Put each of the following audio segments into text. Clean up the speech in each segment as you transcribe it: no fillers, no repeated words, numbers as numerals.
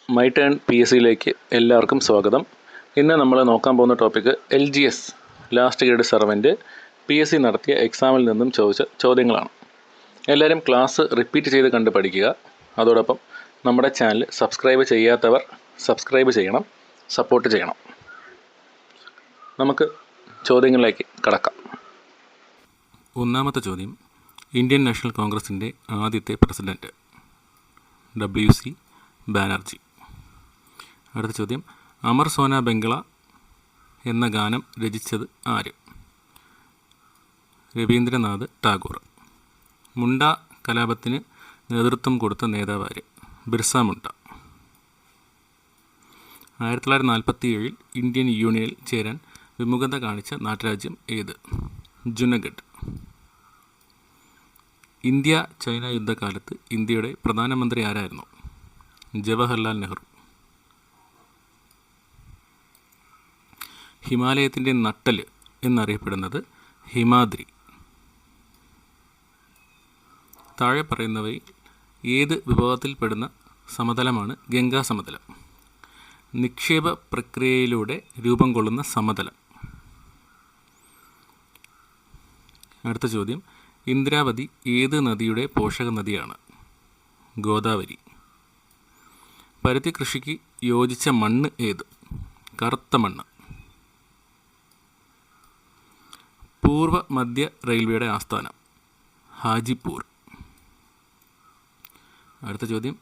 My turn PSCയിലേക്ക് എല്ലാവർക്കും സ്വാഗതം. ഇന്ന് നമ്മൾ നോക്കാൻ പോകുന്ന topic LGS last grade servant PSC നടത്തിയ എക്സാമിൽ നിന്നും ചോദിച്ച ചോദ്യങ്ങളാണ്. എല്ലാവരും ക്ലാസ് റിപ്പീറ്റ് ചെയ്ത് കണ്ട് പഠിക്കുക. അതോടൊപ്പം നമ്മുടെ ചാനൽ സബ്സ്ക്രൈബ് ചെയ്യാത്തവർ സബ്സ്ക്രൈബ് ചെയ്യണം, സപ്പോർട്ട് ചെയ്യണം. നമുക്ക് ചോദ്യങ്ങളിലേക്ക് കടക്കാം. ഒന്നാമത്തെ ചോദ്യം, ഇന്ത്യൻ നാഷണൽ കോൺഗ്രസിൻ്റെ ആദ്യത്തെ പ്രസിഡൻറ്റ് WC ബാനർജി. അടുത്ത ചോദ്യം, അമർ സോന ബംഗ്ല എന്ന ഗാനം രചിച്ചത് ആര്? രവീന്ദ്രനാഥ് ടാഗോർ. മുണ്ട കലാപത്തിന് നേതൃത്വം കൊടുത്ത നേതാവ് ആര്? ബിർസ മുണ്ട. 1947 ഇന്ത്യൻ യൂണിയനിൽ ചേരാൻ വിമുഖത കാണിച്ച നാട്ടുരാജ്യം ഏത്? ജുനഗഡ്. ഇന്ത്യ ചൈന യുദ്ധകാലത്ത് ഇന്ത്യയുടെ പ്രധാനമന്ത്രി ആരായിരുന്നു? ജവഹർലാൽ നെഹ്റു. ഹിമാലയത്തിൻ്റെ നട്ടൽ എന്നറിയപ്പെടുന്നത് ഹിമാദ്രി. താഴെ പറയുന്നവയിൽ ഏത് വിഭാഗത്തിൽപ്പെടുന്ന സമതലമാണ് ഗംഗാ സമതലം? നിക്ഷേപ പ്രക്രിയയിലൂടെ രൂപം കൊള്ളുന്ന സമതലം. അടുത്ത ചോദ്യം, ഇന്ദ്രാവതി ഏത് നദിയുടെ പോഷക നദിയാണ്? ഗോദാവരി. പരുത്തി കൃഷിക്ക് യോജിച്ച മണ്ണ് ഏത്? കറുത്ത മണ്ണ്. പൂർവ മധ്യ റെയിൽവേയുടെ ആസ്ഥാനം ഹാജിപ്പൂർ. അടുത്ത ചോദ്യം,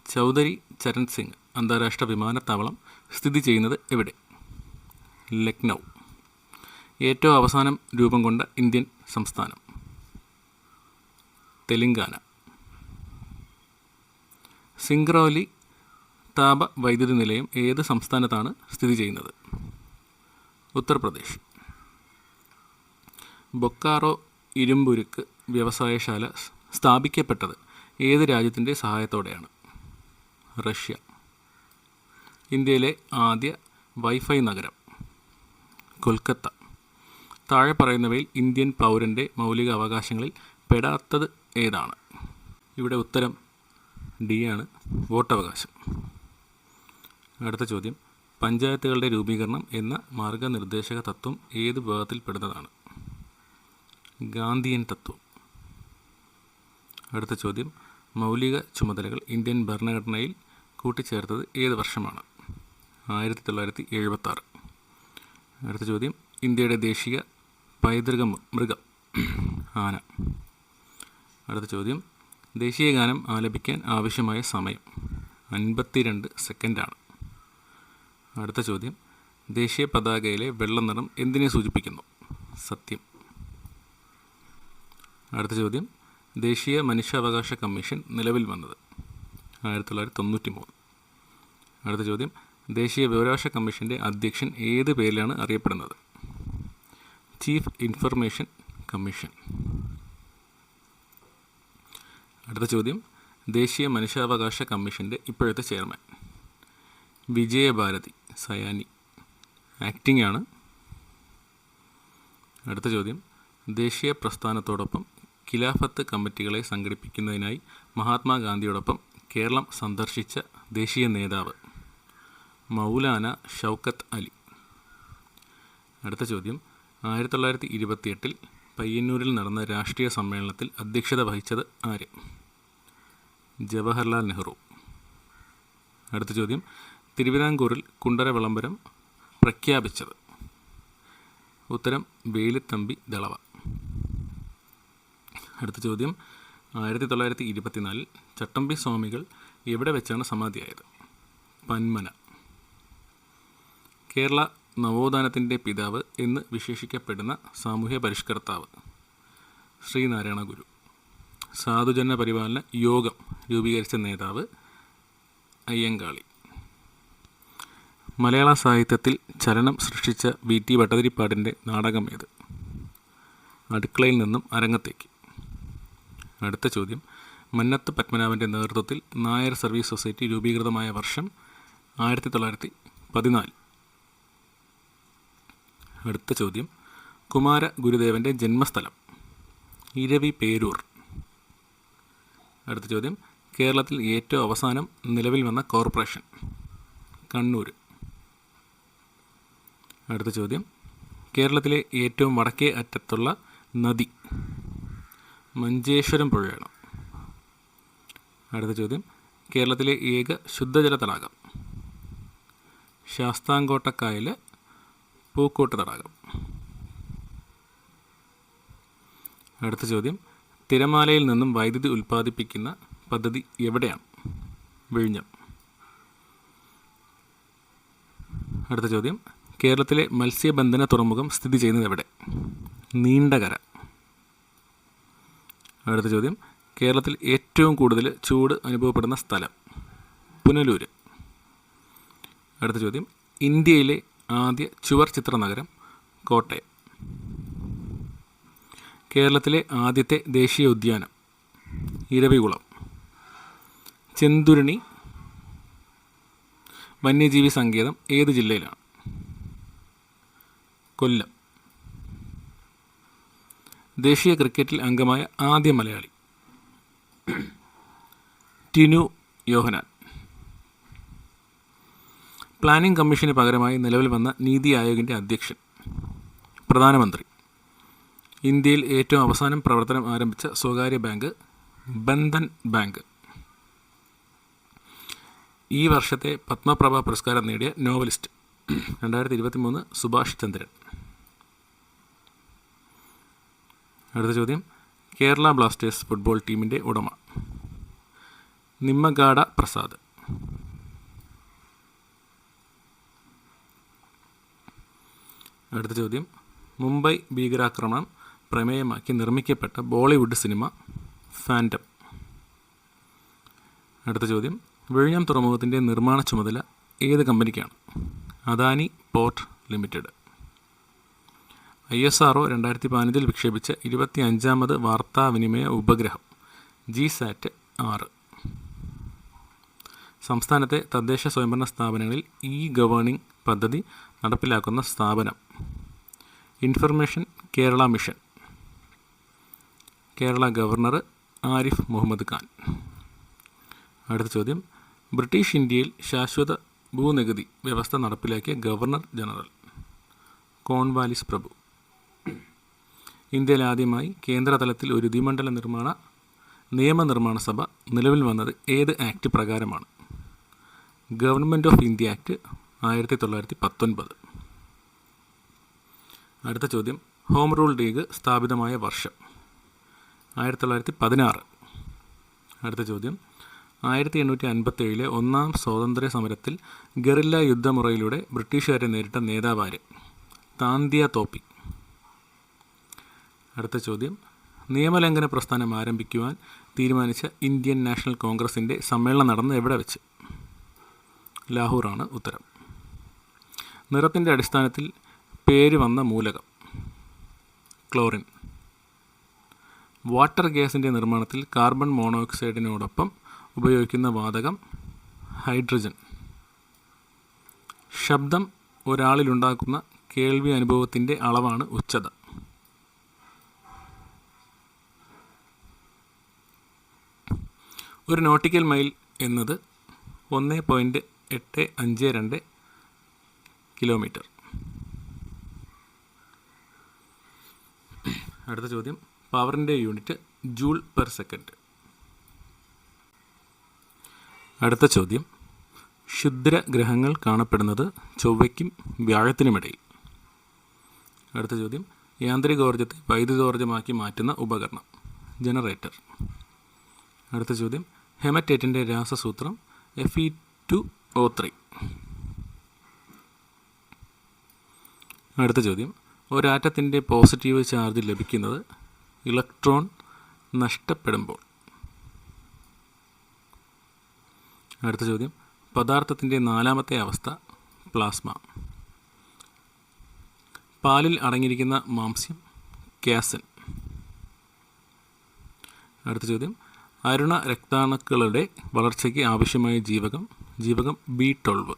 ചൗധരി ചരൺ സിംഗ് അന്താരാഷ്ട്ര വിമാനത്താവളം സ്ഥിതി ചെയ്യുന്നത് എവിടെ? ലക്നൗ. ഏറ്റവും അവസാനം രൂപം കൊണ്ട ഇന്ത്യൻ സംസ്ഥാനം തെലങ്കാന. സിംഗ്രൗലി താപ വൈദ്യുതി നിലയം ഏത് സംസ്ഥാനത്താണ് സ്ഥിതി ചെയ്യുന്നത്? ഉത്തർപ്രദേശ്. ബൊക്കാറോ ഇരുമ്പുരുക്ക് വ്യവസായശാല സ്ഥാപിക്കപ്പെട്ടത് ഏത് രാജ്യത്തിൻ്റെ സഹായത്തോടെയാണ്? റഷ്യ. ഇന്ത്യയിലെ ആദ്യ വൈഫൈ നഗരം കൊൽക്കത്ത. താഴെ പറയുന്നവയിൽ ഇന്ത്യൻ പൗരൻ്റെ മൗലിക അവകാശങ്ങളിൽ പെടാത്തത് ഏതാണ്? ഇവിടെ ഉത്തരം D ആണ്, വോട്ടവകാശം. അടുത്ത ചോദ്യം, പഞ്ചായത്തുകളുടെ രൂപീകരണം എന്ന മാർഗനിർദ്ദേശക തത്വം ഏത് വിഭാഗത്തിൽപ്പെടുന്നതാണ്? ഗാന്ധിയൻ തത്വം. അടുത്ത ചോദ്യം, മൗലിക ചുമതലകൾ ഇന്ത്യൻ ഭരണഘടനയിൽ കൂട്ടിച്ചേർത്തത് ഏത് വർഷമാണ്? 1976. അടുത്ത ചോദ്യം, ഇന്ത്യയുടെ ദേശീയ പൈതൃക മൃഗം ആന. അടുത്ത ചോദ്യം, ദേശീയ ഗാനം ആലപിക്കാൻ ആവശ്യമായ സമയം 52 സെക്കൻഡാണ്. അടുത്ത ചോദ്യം, ദേശീയ പതാകയിലെ വെള്ള നിറം എന്തിനെ സൂചിപ്പിക്കുന്നു? സത്യം. അടുത്ത ചോദ്യം, ദേശീയ മനുഷ്യാവകാശ കമ്മീഷൻ നിലവിൽ വന്നത് 1993. അടുത്ത ചോദ്യം, ദേശീയ വിവരാവകാശ കമ്മീഷൻ്റെ അധ്യക്ഷൻ ഏത് പേരിലാണ് അറിയപ്പെടുന്നത്? Chief information commission. അടുത്ത ചോദ്യം, ദേശീയ മനുഷ്യാവകാശ കമ്മീഷൻ്റെ ഇപ്പോഴത്തെ ചെയർമാൻ വിജയഭാരതി സയാനി, ആക്ടിംഗ് ആണ്. അടുത്ത ചോദ്യം, ദേശീയ പ്രസ്ഥാനത്തോടൊപ്പം ഖിലാഫത്ത് കമ്മിറ്റികളെ സംഘടിപ്പിക്കുന്നതിനായി മഹാത്മാഗാന്ധിയോടൊപ്പം കേരളം സന്ദർശിച്ച ദേശീയ നേതാവ് മൗലാന ഷൗക്കത്ത് അലി. അടുത്ത ചോദ്യം, 1928 പയ്യന്നൂരിൽ നടന്ന രാഷ്ട്രീയ സമ്മേളനത്തിൽ അധ്യക്ഷത വഹിച്ചത് ആര്? ജവഹർലാൽ നെഹ്റു. അടുത്ത ചോദ്യം, തിരുവിതാംകൂറിൽ കുണ്ടറ വിളംബരം പ്രഖ്യാപിച്ചത്? ഉത്തരം വേലുത്തമ്പി ദളവ. അടുത്ത ചോദ്യം, 1924 ചട്ടമ്പി സ്വാമികൾ എവിടെ വെച്ചാണ് സമാധിയായത്? പന്മന. കേരള നവോത്ഥാനത്തിൻ്റെ പിതാവ് എന്ന് വിശേഷിക്കപ്പെടുന്ന സാമൂഹ്യ പരിഷ്കർത്താവ് ശ്രീനാരായണ ഗുരു. സാധുജന പരിപാലന യോഗം രൂപീകരിച്ച നേതാവ് അയ്യങ്കാളി. മലയാള സാഹിത്യത്തിൽ ചലനം സൃഷ്ടിച്ച VT ഭട്ടതിരിപ്പാടിൻ്റെ നാടകം ഏത്? അടുക്കളയിൽ നിന്നും അരങ്ങത്തേക്ക്. അടുത്ത ചോദ്യം, മന്നത്ത് പത്മനാഭൻ്റെ നേതൃത്വത്തിൽ നായർ സർവീസ് സൊസൈറ്റി രൂപീകൃതമായ വർഷം 1914. അടുത്ത ചോദ്യം, കുമാര ഗുരുദേവൻ്റെ ജന്മസ്ഥലം? ഇരവി പേരൂർ. അടുത്ത ചോദ്യം, കേരളത്തിൽ ഏറ്റവും അവസാനം നിലവിൽ വന്ന കോർപ്പറേഷൻ? കണ്ണൂർ. അടുത്ത ചോദ്യം, കേരളത്തിലെ ഏറ്റവും വടക്കേ അറ്റത്തുള്ള നദി? മഞ്ചേശ്വരം പുഴയാണ്. അടുത്ത ചോദ്യം, കേരളത്തിലെ ഏക ശുദ്ധജല തടാകം? ശാസ്താംകോട്ടക്കായൽ, പൂക്കോട്ട് തടാകം. അടുത്ത ചോദ്യം, തിരമാലയിൽ നിന്നും വൈദ്യുതി ഉൽപ്പാദിപ്പിക്കുന്ന പദ്ധതി എവിടെയാണ്? വിഴിഞ്ഞം. അടുത്ത ചോദ്യം, കേരളത്തിലെ മത്സ്യബന്ധന തുറമുഖം സ്ഥിതി ചെയ്യുന്നത് എവിടെ? നീണ്ടകര. അടുത്ത ചോദ്യം, കേരളത്തിൽ ഏറ്റവും കൂടുതൽ ചൂട് അനുഭവപ്പെടുന്ന സ്ഥലം? പുനലൂർ. അടുത്ത ചോദ്യം, ഇന്ത്യയിലെ ആദ്യ ചുവർ ചിത്ര നഗരം? കോട്ടയം. കേരളത്തിലെ ആദ്യത്തെ ദേശീയ ഉദ്യാനം? ഇരവികുളം. ചെന്തുരുണി വന്യജീവി സങ്കേതം ഏത് ജില്ലയിലാണ്? കൊല്ലം. ദേശീയ ക്രിക്കറ്റിൽ അംഗമായ ആദ്യ മലയാളി? ടിനു യോഹനാൻ. പ്ലാനിംഗ് കമ്മീഷന് പകരമായി നിലവിൽ വന്ന നീതി ആയോഗിൻ്റെ അധ്യക്ഷൻ? പ്രധാനമന്ത്രി. ഇന്ത്യയിൽ ഏറ്റവും അവസാനം പ്രവർത്തനം ആരംഭിച്ച സ്വകാര്യ ബാങ്ക്? ബന്ധൻ ബാങ്ക്. ഈ വർഷത്തെ പത്മപ്രഭ പുരസ്കാരം നേടിയ നോവലിസ്റ്റ്? 2023 സുഭാഷ് ചന്ദ്രൻ. അടുത്ത ചോദ്യം, കേരള ബ്ലാസ്റ്റേഴ്സ് ഫുട്ബോൾ ടീമിൻ്റെ ഉടമ? നിമ്മഗാഡ പ്രസാദ്. അടുത്ത ചോദ്യം, മുംബൈ ഭീകരാക്രമണം പ്രമേയമാക്കി നിർമ്മിക്കപ്പെട്ട ബോളിവുഡ് സിനിമ? ഫാൻറ്റം. അടുത്ത ചോദ്യം, വിഴിഞ്ഞം തുറമുഖത്തിൻ്റെ നിർമ്മാണ ചുമതല ഏത് കമ്പനിക്കാണ്? Adani port limited. ISRO 2015 വിക്ഷേപിച്ച 25ാമത് വാർത്താവിനിമയ ഉപഗ്രഹം? GSAT 6. സംസ്ഥാനത്തെ തദ്ദേശ സ്വയംഭരണ സ്ഥാപനങ്ങളിൽ ഗവേണിംഗ് പദ്ധതി നടപ്പിലാക്കുന്ന സ്ഥാപനം? Information Kerala mission. Kerala governor Arif Mohammad Khan. അടുത്ത ചോദ്യം, ബ്രിട്ടീഷ് ഇന്ത്യയിൽ ശാശ്വത ഭൂനികുതി വ്യവസ്ഥ നടപ്പിലാക്കിയ ഗവർണർ ജനറൽ? കോൺവാലിസ് പ്രഭു. ഇന്ത്യയിൽ ആദ്യമായി കേന്ദ്രതലത്തിൽ ഒരു ദ്വിമണ്ഡല നിയമനിർമ്മാണ സഭ നിലവിൽ വന്നത് ഏത് ആക്ട് പ്രകാരമാണ്? Government of India act 1919. അടുത്ത ചോദ്യം, ഹോം റൂൾ ലീഗ് സ്ഥാപിതമായ വർഷം? 1916. അടുത്ത ചോദ്യം, 1857 ഒന്നാം സ്വാതന്ത്ര്യ സമരത്തിൽ ഗറില്ല യുദ്ധമുറയിലൂടെ ബ്രിട്ടീഷുകാരെ നേരിട്ട നേതാവാര്? താന്തിയ തോപ്പി. അടുത്ത ചോദ്യം, നിയമലംഘന പ്രസ്ഥാനം ആരംഭിക്കുവാൻ തീരുമാനിച്ച ഇന്ത്യൻ നാഷണൽ കോൺഗ്രസിൻ്റെ സമ്മേളനം നടന്നത് എവിടെ വെച്ച്? ലാഹോറാണ് ഉത്തരം. നിറത്തിൻ്റെ അടിസ്ഥാനത്തിൽ പേര് വന്ന മൂലകം? ക്ലോറിൻ. വാട്ടർ ഗ്യാസിൻ്റെ നിർമ്മാണത്തിൽ കാർബൺ മോണോക്സൈഡിനോടൊപ്പം ഉപയോഗിക്കുന്ന വാതകം? ഹൈഡ്രജൻ. ശബ്ദം ഒരാളിലുണ്ടാക്കുന്ന കേൾവി അനുഭവത്തിൻ്റെ അളവാണ് ഉച്ചത? ഒരു നോട്ടിക്കൽ മൈൽ എന്നത് 1.852 കിലോമീറ്റർ. അടുത്ത ചോദ്യം, പവറിൻ്റെ യൂണിറ്റ്? Joule per second. അടുത്ത ചോദ്യം, ക്ഷുദ്രഗ്രഹങ്ങൾ കാണപ്പെടുന്നത് ചൊവ്വയ്ക്കും വ്യാഴത്തിനുമിടയിൽ? അടുത്ത ചോദ്യം, യാന്ത്രികോർജ്ജത്തെ വൈദ്യുതോർജ്ജമാക്കി മാറ്റുന്ന ഉപകരണം? ജനറേറ്റർ. അടുത്ത ചോദ്യം, ഹെമറ്റേറ്റിൻ്റെ രാസസൂത്രം? Fe2O3. അടുത്ത ചോദ്യം, ഒരാറ്റത്തിൻ്റെ പോസിറ്റീവ് ചാർജ് ലഭിക്കുന്നത് ഇലക്ട്രോൺ നഷ്ടപ്പെടുമ്പോൾ? അടുത്ത ചോദ്യം, പദാർത്ഥത്തിൻ്റെ 4ാമത്തെ അവസ്ഥ? പ്ലാസ്മ. പാലിൽ അടങ്ങിയിരിക്കുന്ന മാംസ്യം? ക്യാസൻ. അടുത്ത ചോദ്യം, അരുണ രക്താണുക്കളുടെ വളർച്ചയ്ക്ക് ആവശ്യമായ ജീവകം? B12.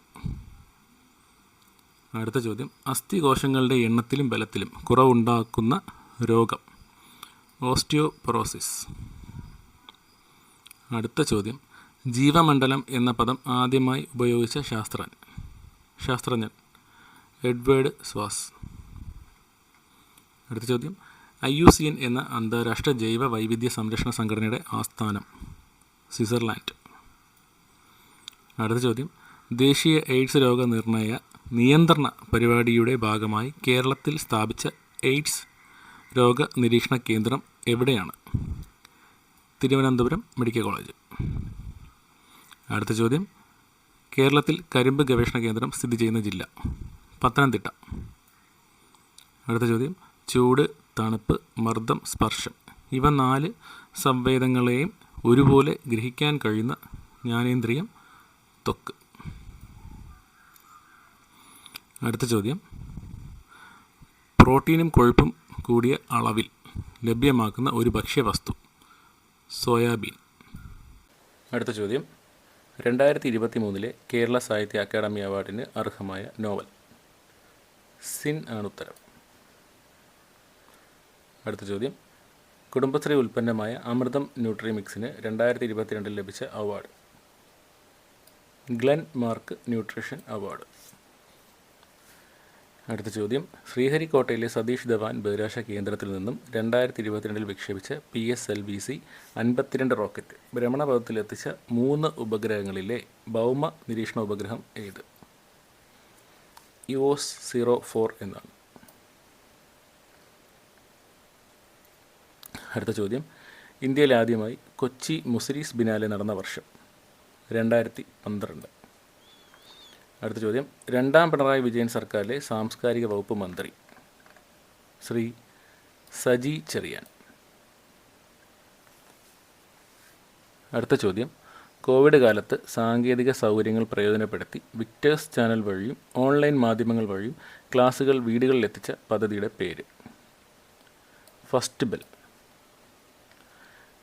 അടുത്ത ചോദ്യം, അസ്ഥികോശങ്ങളുടെ എണ്ണത്തിലും ബലത്തിലും കുറവുണ്ടാക്കുന്ന രോഗം? ഓസ്റ്റിയോപൊറോസിസ്. അടുത്ത ചോദ്യം, ജീവമണ്ഡലം എന്ന പദം ആദ്യമായി ഉപയോഗിച്ച ശാസ്ത്രജ്ഞൻ എഡ്വേർഡ് സ്വാസ്. അടുത്ത ചോദ്യം, IUCN എന്ന അന്താരാഷ്ട്ര ജൈവ വൈവിധ്യ സംരക്ഷണ സംഘടനയുടെ ആസ്ഥാനം സ്വിറ്റ്സർലാൻഡ്. അടുത്ത ചോദ്യം, ദേശീയ എയ്ഡ്സ് രോഗനിർണയ നിയന്ത്രണ പരിപാടിയുടെ ഭാഗമായി കേരളത്തിൽ സ്ഥാപിച്ച എയ്ഡ്സ് രോഗ നിരീക്ഷണ കേന്ദ്രം എവിടെയാണ്? Thiruvananthapuram medical college. അടുത്ത ചോദ്യം, കേരളത്തിൽ കരിമ്പ് ഗവേഷണ കേന്ദ്രം സ്ഥിതി ചെയ്യുന്ന ജില്ല പത്തനംതിട്ട. അടുത്ത ചോദ്യം, ചൂട്, തണുപ്പ്, മർദ്ദം, സ്പർശം ഇവ 4 സംവേദങ്ങളെയും ഒരുപോലെ ഗ്രഹിക്കാൻ കഴിയുന്ന ജ്ഞാനേന്ദ്രിയം ത്വക്ക്. അടുത്ത ചോദ്യം, പ്രോട്ടീനും കൊഴുപ്പും കൂടിയ അളവിൽ ലഭ്യമാക്കുന്ന ഒരു ഭക്ഷ്യവസ്തു സോയാബീൻ. അടുത്ത ചോദ്യം, 2023 കേരള സാഹിത്യ അക്കാദമി അവാർഡിന് അർഹമായ നോവൽ. സിൻ ആണ് ഉത്തരം. അടുത്ത ചോദ്യം, കുടുംബശ്രീ ഉൽപ്പന്നമായ അമൃതം ന്യൂട്രിമിക്സിന് 2022 ലഭിച്ച award. Glenmark nutrition award. അടുത്ത ചോദ്യം, ശ്രീഹരിക്കോട്ടയിലെ സതീഷ് ധവാൻ ബഹിരാകാശ കേന്ദ്രത്തിൽ നിന്നും 2022 വിക്ഷേപിച്ച PSLV-C 52 റോക്കറ്റ് ഭ്രമണപഥത്തിലെത്തിച്ച 3 ഉപഗ്രഹങ്ങളിലെ ഭൗമ നിരീക്ഷണ ഉപഗ്രഹം ഏത്? EOS-04 എന്നാണ്. അടുത്ത ചോദ്യം, ഇന്ത്യയിൽ ആദ്യമായി കൊച്ചി മുസിരീസ് ബിനാലെ നടന്ന വർഷം 2012. അടുത്ത ചോദ്യം, 2ാം പിണറായി വിജയൻ സർക്കാരിലെ സാംസ്കാരിക വകുപ്പ് മന്ത്രി ശ്രീ സജി ചെറിയാൻ. അടുത്ത ചോദ്യം, കോവിഡ് കാലത്ത് സാങ്കേതിക സൗകര്യങ്ങൾ പ്രയോജനപ്പെടുത്തി വിക്ടേഴ്സ് ചാനൽ വഴിയും ഓൺലൈൻ മാധ്യമങ്ങൾ വഴിയും ക്ലാസുകൾ വീടുകളിലെത്തിച്ച പദ്ധതിയുടെ പേര്. First bell.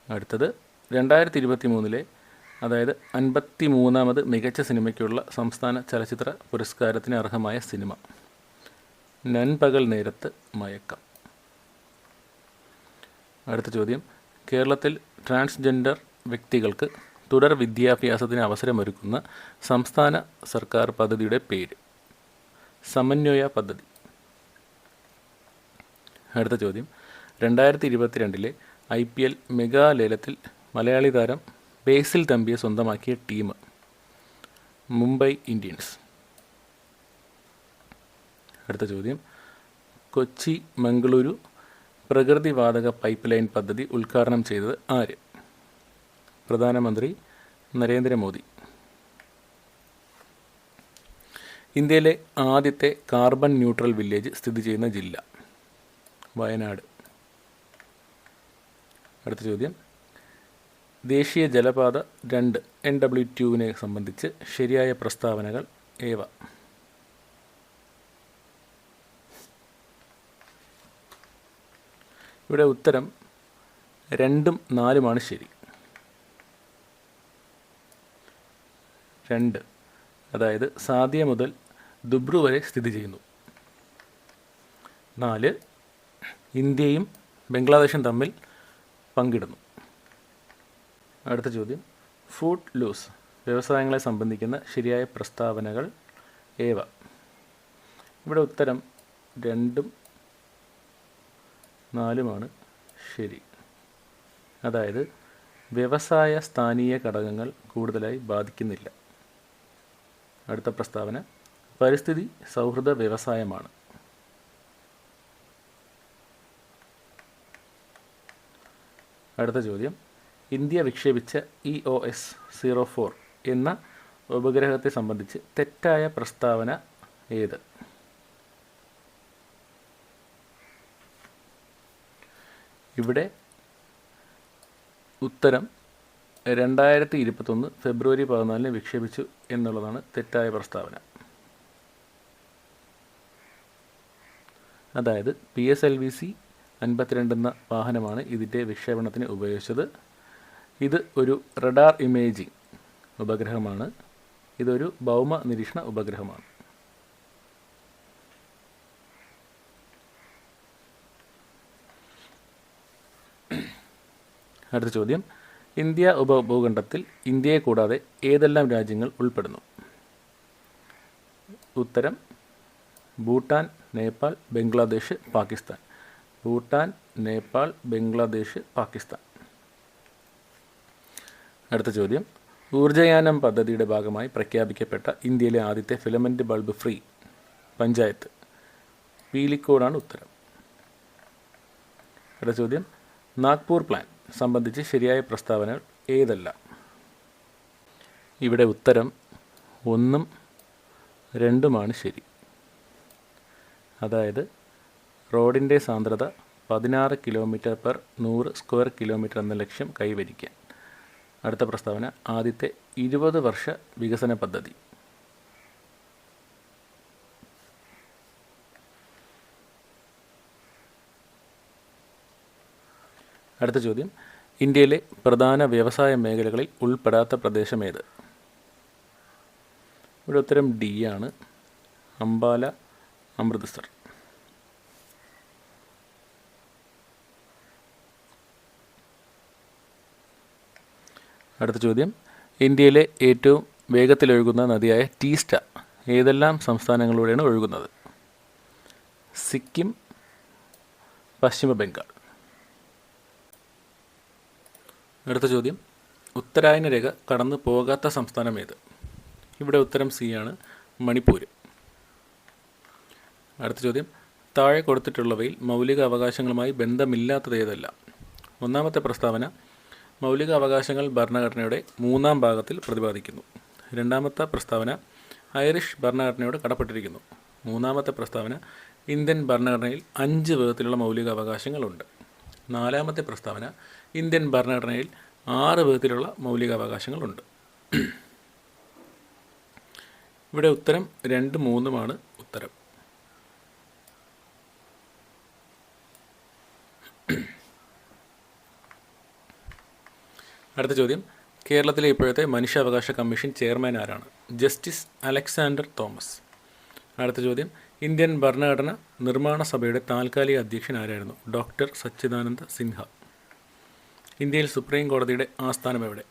അടുത്തത്, 2023 അതായത് 53ാമത് മികച്ച സിനിമയ്ക്കുള്ള സംസ്ഥാന ചലച്ചിത്ര പുരസ്കാരത്തിന് അർഹമായ സിനിമ നൻപകൽ നേരത്ത് മയക്കം. അടുത്ത ചോദ്യം, കേരളത്തിൽ ട്രാൻസ്ജെൻഡർ വ്യക്തികൾക്ക് തുടർ വിദ്യാഭ്യാസത്തിന് അവസരമൊരുക്കുന്ന സംസ്ഥാന സർക്കാർ പദ്ധതിയുടെ പേര്. സമന്വയ പദ്ധതി. അടുത്ത ചോദ്യം, 2022 IPL മെഗാ ലേലത്തിൽ മലയാളി താരം ബേസിൽ തമ്പിയെ സ്വന്തമാക്കിയ ടീം മുംബൈ ഇന്ത്യൻസ്. അടുത്ത ചോദ്യം, കൊച്ചി മംഗളൂരു പ്രകൃതിവാതക പൈപ്പ് ലൈൻ പദ്ധതി ഉദ്ഘാടനം ചെയ്തത് ആര്? പ്രധാനമന്ത്രി നരേന്ദ്രമോദി. ഇന്ത്യയിലെ ആദ്യത്തെ കാർബൺ ന്യൂട്രൽ വില്ലേജ് സ്ഥിതി ചെയ്യുന്ന ജില്ല വയനാട്. അടുത്ത ചോദ്യം, ദേശീയ ജലപാത 2 NW2 സംബന്ധിച്ച് ശരിയായ പ്രസ്താവനകൾ ഏവ? ഇവിടെ ഉത്തരം 2ഉം 4ഉമാണ് ശരി. 2, അതായത് സാദിയ മുതൽ ദുബ്രു വരെ സ്ഥിതി ചെയ്യുന്നു. 4, ഇന്ത്യയും ബംഗ്ലാദേശും തമ്മിൽ പങ്കിടുന്നു. അടുത്ത ചോദ്യം, ഫുഡ് ലൂസ് വ്യവസായങ്ങളെ സംബന്ധിക്കുന്ന ശരിയായ പ്രസ്താവനകൾ ഏവ? ഇവിടെ ഉത്തരം 2ഉം 4ഉമാണ് ശരി. അതായത് വ്യവസായ സ്ഥാനീയ ഘടകങ്ങൾ കൂടുതലായി ബാധിക്കുന്നില്ല. അടുത്ത പ്രസ്താവന പരിസ്ഥിതി സൗഹൃദ വ്യവസായമാണ്. അടുത്ത ചോദ്യം, ഇന്ത്യ വിക്ഷേപിച്ച EOS-04 എന്ന ഉപഗ്രഹത്തെ സംബന്ധിച്ച് തെറ്റായ പ്രസ്താവന ഏത്? ഇവിടെ ഉത്തരം 2021 ഫെബ്രുവരി 14 വിക്ഷേപിച്ചു എന്നുള്ളതാണ് തെറ്റായ പ്രസ്താവന. അതായത് PSLV-C 52 എന്ന വാഹനമാണ് ഇതിൻ്റെ വിക്ഷേപണത്തിന് ഉപയോഗിച്ചത്. ഇത് ഒരു റഡാർ ഇമേജിംഗ് ഉപഗ്രഹമാണ്. ഇതൊരു ഭൗമ നിരീക്ഷണ ഉപഗ്രഹമാണ്. അടുത്ത ചോദ്യം, ഇന്ത്യ ഉപഭൂഖണ്ഡത്തിൽ ഇന്ത്യയെ കൂടാതെ ഏതെല്ലാം രാജ്യങ്ങൾ ഉൾപ്പെടുന്നു? ഉത്തരം ഭൂട്ടാൻ, നേപ്പാൾ, ബംഗ്ലാദേശ്, പാകിസ്ഥാൻ. ഭൂട്ടാൻ, നേപ്പാൾ, ബംഗ്ലാദേശ്, പാകിസ്ഥാൻ. അടുത്ത ചോദ്യം, ഊർജ്ജയാനം പദ്ധതിയുടെ ഭാഗമായി പ്രഖ്യാപിക്കപ്പെട്ട ഇന്ത്യയിലെ ആദ്യത്തെ ഫിലമെൻ്റ് ബൾബ് ഫ്രീ പഞ്ചായത്ത് പീലിക്കോടാണ് ഉത്തരം. അടുത്ത ചോദ്യം, നാഗ്പൂർ പ്ലാൻ സംബന്ധിച്ച് ശരിയായ പ്രസ്താവനകൾ ഏതെല്ലാം? ഇവിടെ ഉത്തരം 1ഉം 2ഉമാണ് ശരി. അതായത് റോഡിൻ്റെ സാന്ദ്രത 16 km/100 സ്ക്വയർ കിലോമീറ്റർ എന്ന ലക്ഷ്യം കൈവരിക്കാൻ. അടുത്ത പ്രസ്താവന, ആദ്യത്തെ 20 വർഷ വികസന പദ്ധതി. അടുത്ത ചോദ്യം, ഇന്ത്യയിലെ പ്രധാന വ്യവസായ മേഖലകളിൽ ഉൾപ്പെടാത്ത പ്രദേശമേത്? ഇവിടെ ഉത്തരം ഡി ആണ്, അംബാല, അമൃത്സർ. അടുത്ത ചോദ്യം, ഇന്ത്യയിലെ ഏറ്റവും വേഗത്തിലൊഴുകുന്ന നദിയായ ടീസ്റ്റ ഏതെല്ലാം സംസ്ഥാനങ്ങളിലൂടെയാണ് ഒഴുകുന്നത്? സിക്കിം, പശ്ചിമ ബംഗാൾ. അടുത്ത ചോദ്യം, ഉത്തരായന രേഖ കടന്നു പോകാത്ത സംസ്ഥാനം ഏത്? ഇവിടെ ഉത്തരം സി ആണ്, മണിപ്പൂർ. അടുത്ത ചോദ്യം, താഴെ കൊടുത്തിട്ടുള്ളവയിൽ മൗലിക അവകാശങ്ങളുമായി ബന്ധമില്ലാത്തത് ഏതെല്ലാം? ഒന്നാമത്തെ പ്രസ്താവന, മൗലിക അവകാശങ്ങൾ ഭരണഘടനയുടെ 3-ാം ഭാഗത്തിൽ പ്രതിപാദിക്കുന്നു. രണ്ടാമത്തെ പ്രസ്താവന, ഐറിഷ് ഭരണഘടനയോട് കടപ്പെട്ടിരിക്കുന്നു. മൂന്നാമത്തെ പ്രസ്താവന, ഇന്ത്യൻ ഭരണഘടനയിൽ 5 വിധത്തിലുള്ള മൗലിക അവകാശങ്ങളുണ്ട്. നാലാമത്തെ പ്രസ്താവന, ഇന്ത്യൻ ഭരണഘടനയിൽ 6 വിധത്തിലുള്ള മൗലിക അവകാശങ്ങളുണ്ട്. ഇവിടെ ഉത്തരം 2, 3ഉമാണ് ഉത്തരം. അടുത്ത ചോദ്യം, കേരളത്തിലെ ഇപ്പോഴത്തെ മനുഷ്യാവകാശ കമ്മീഷൻ ചെയർമാൻ ആരാണ്? Justice Alexander Thomas. അടുത്ത ചോദ്യം, ഇന്ത്യൻ ഭരണഘടന നിർമ്മാണ സഭയുടെ താൽക്കാലിക അധ്യക്ഷൻ ആരായിരുന്നു? ഡോക്ടർ സച്ചിദാനന്ദ സിൻഹ. ഇന്ത്യയിൽ സുപ്രീം കോടതിയുടെ ആസ്ഥാനം എവിടെ?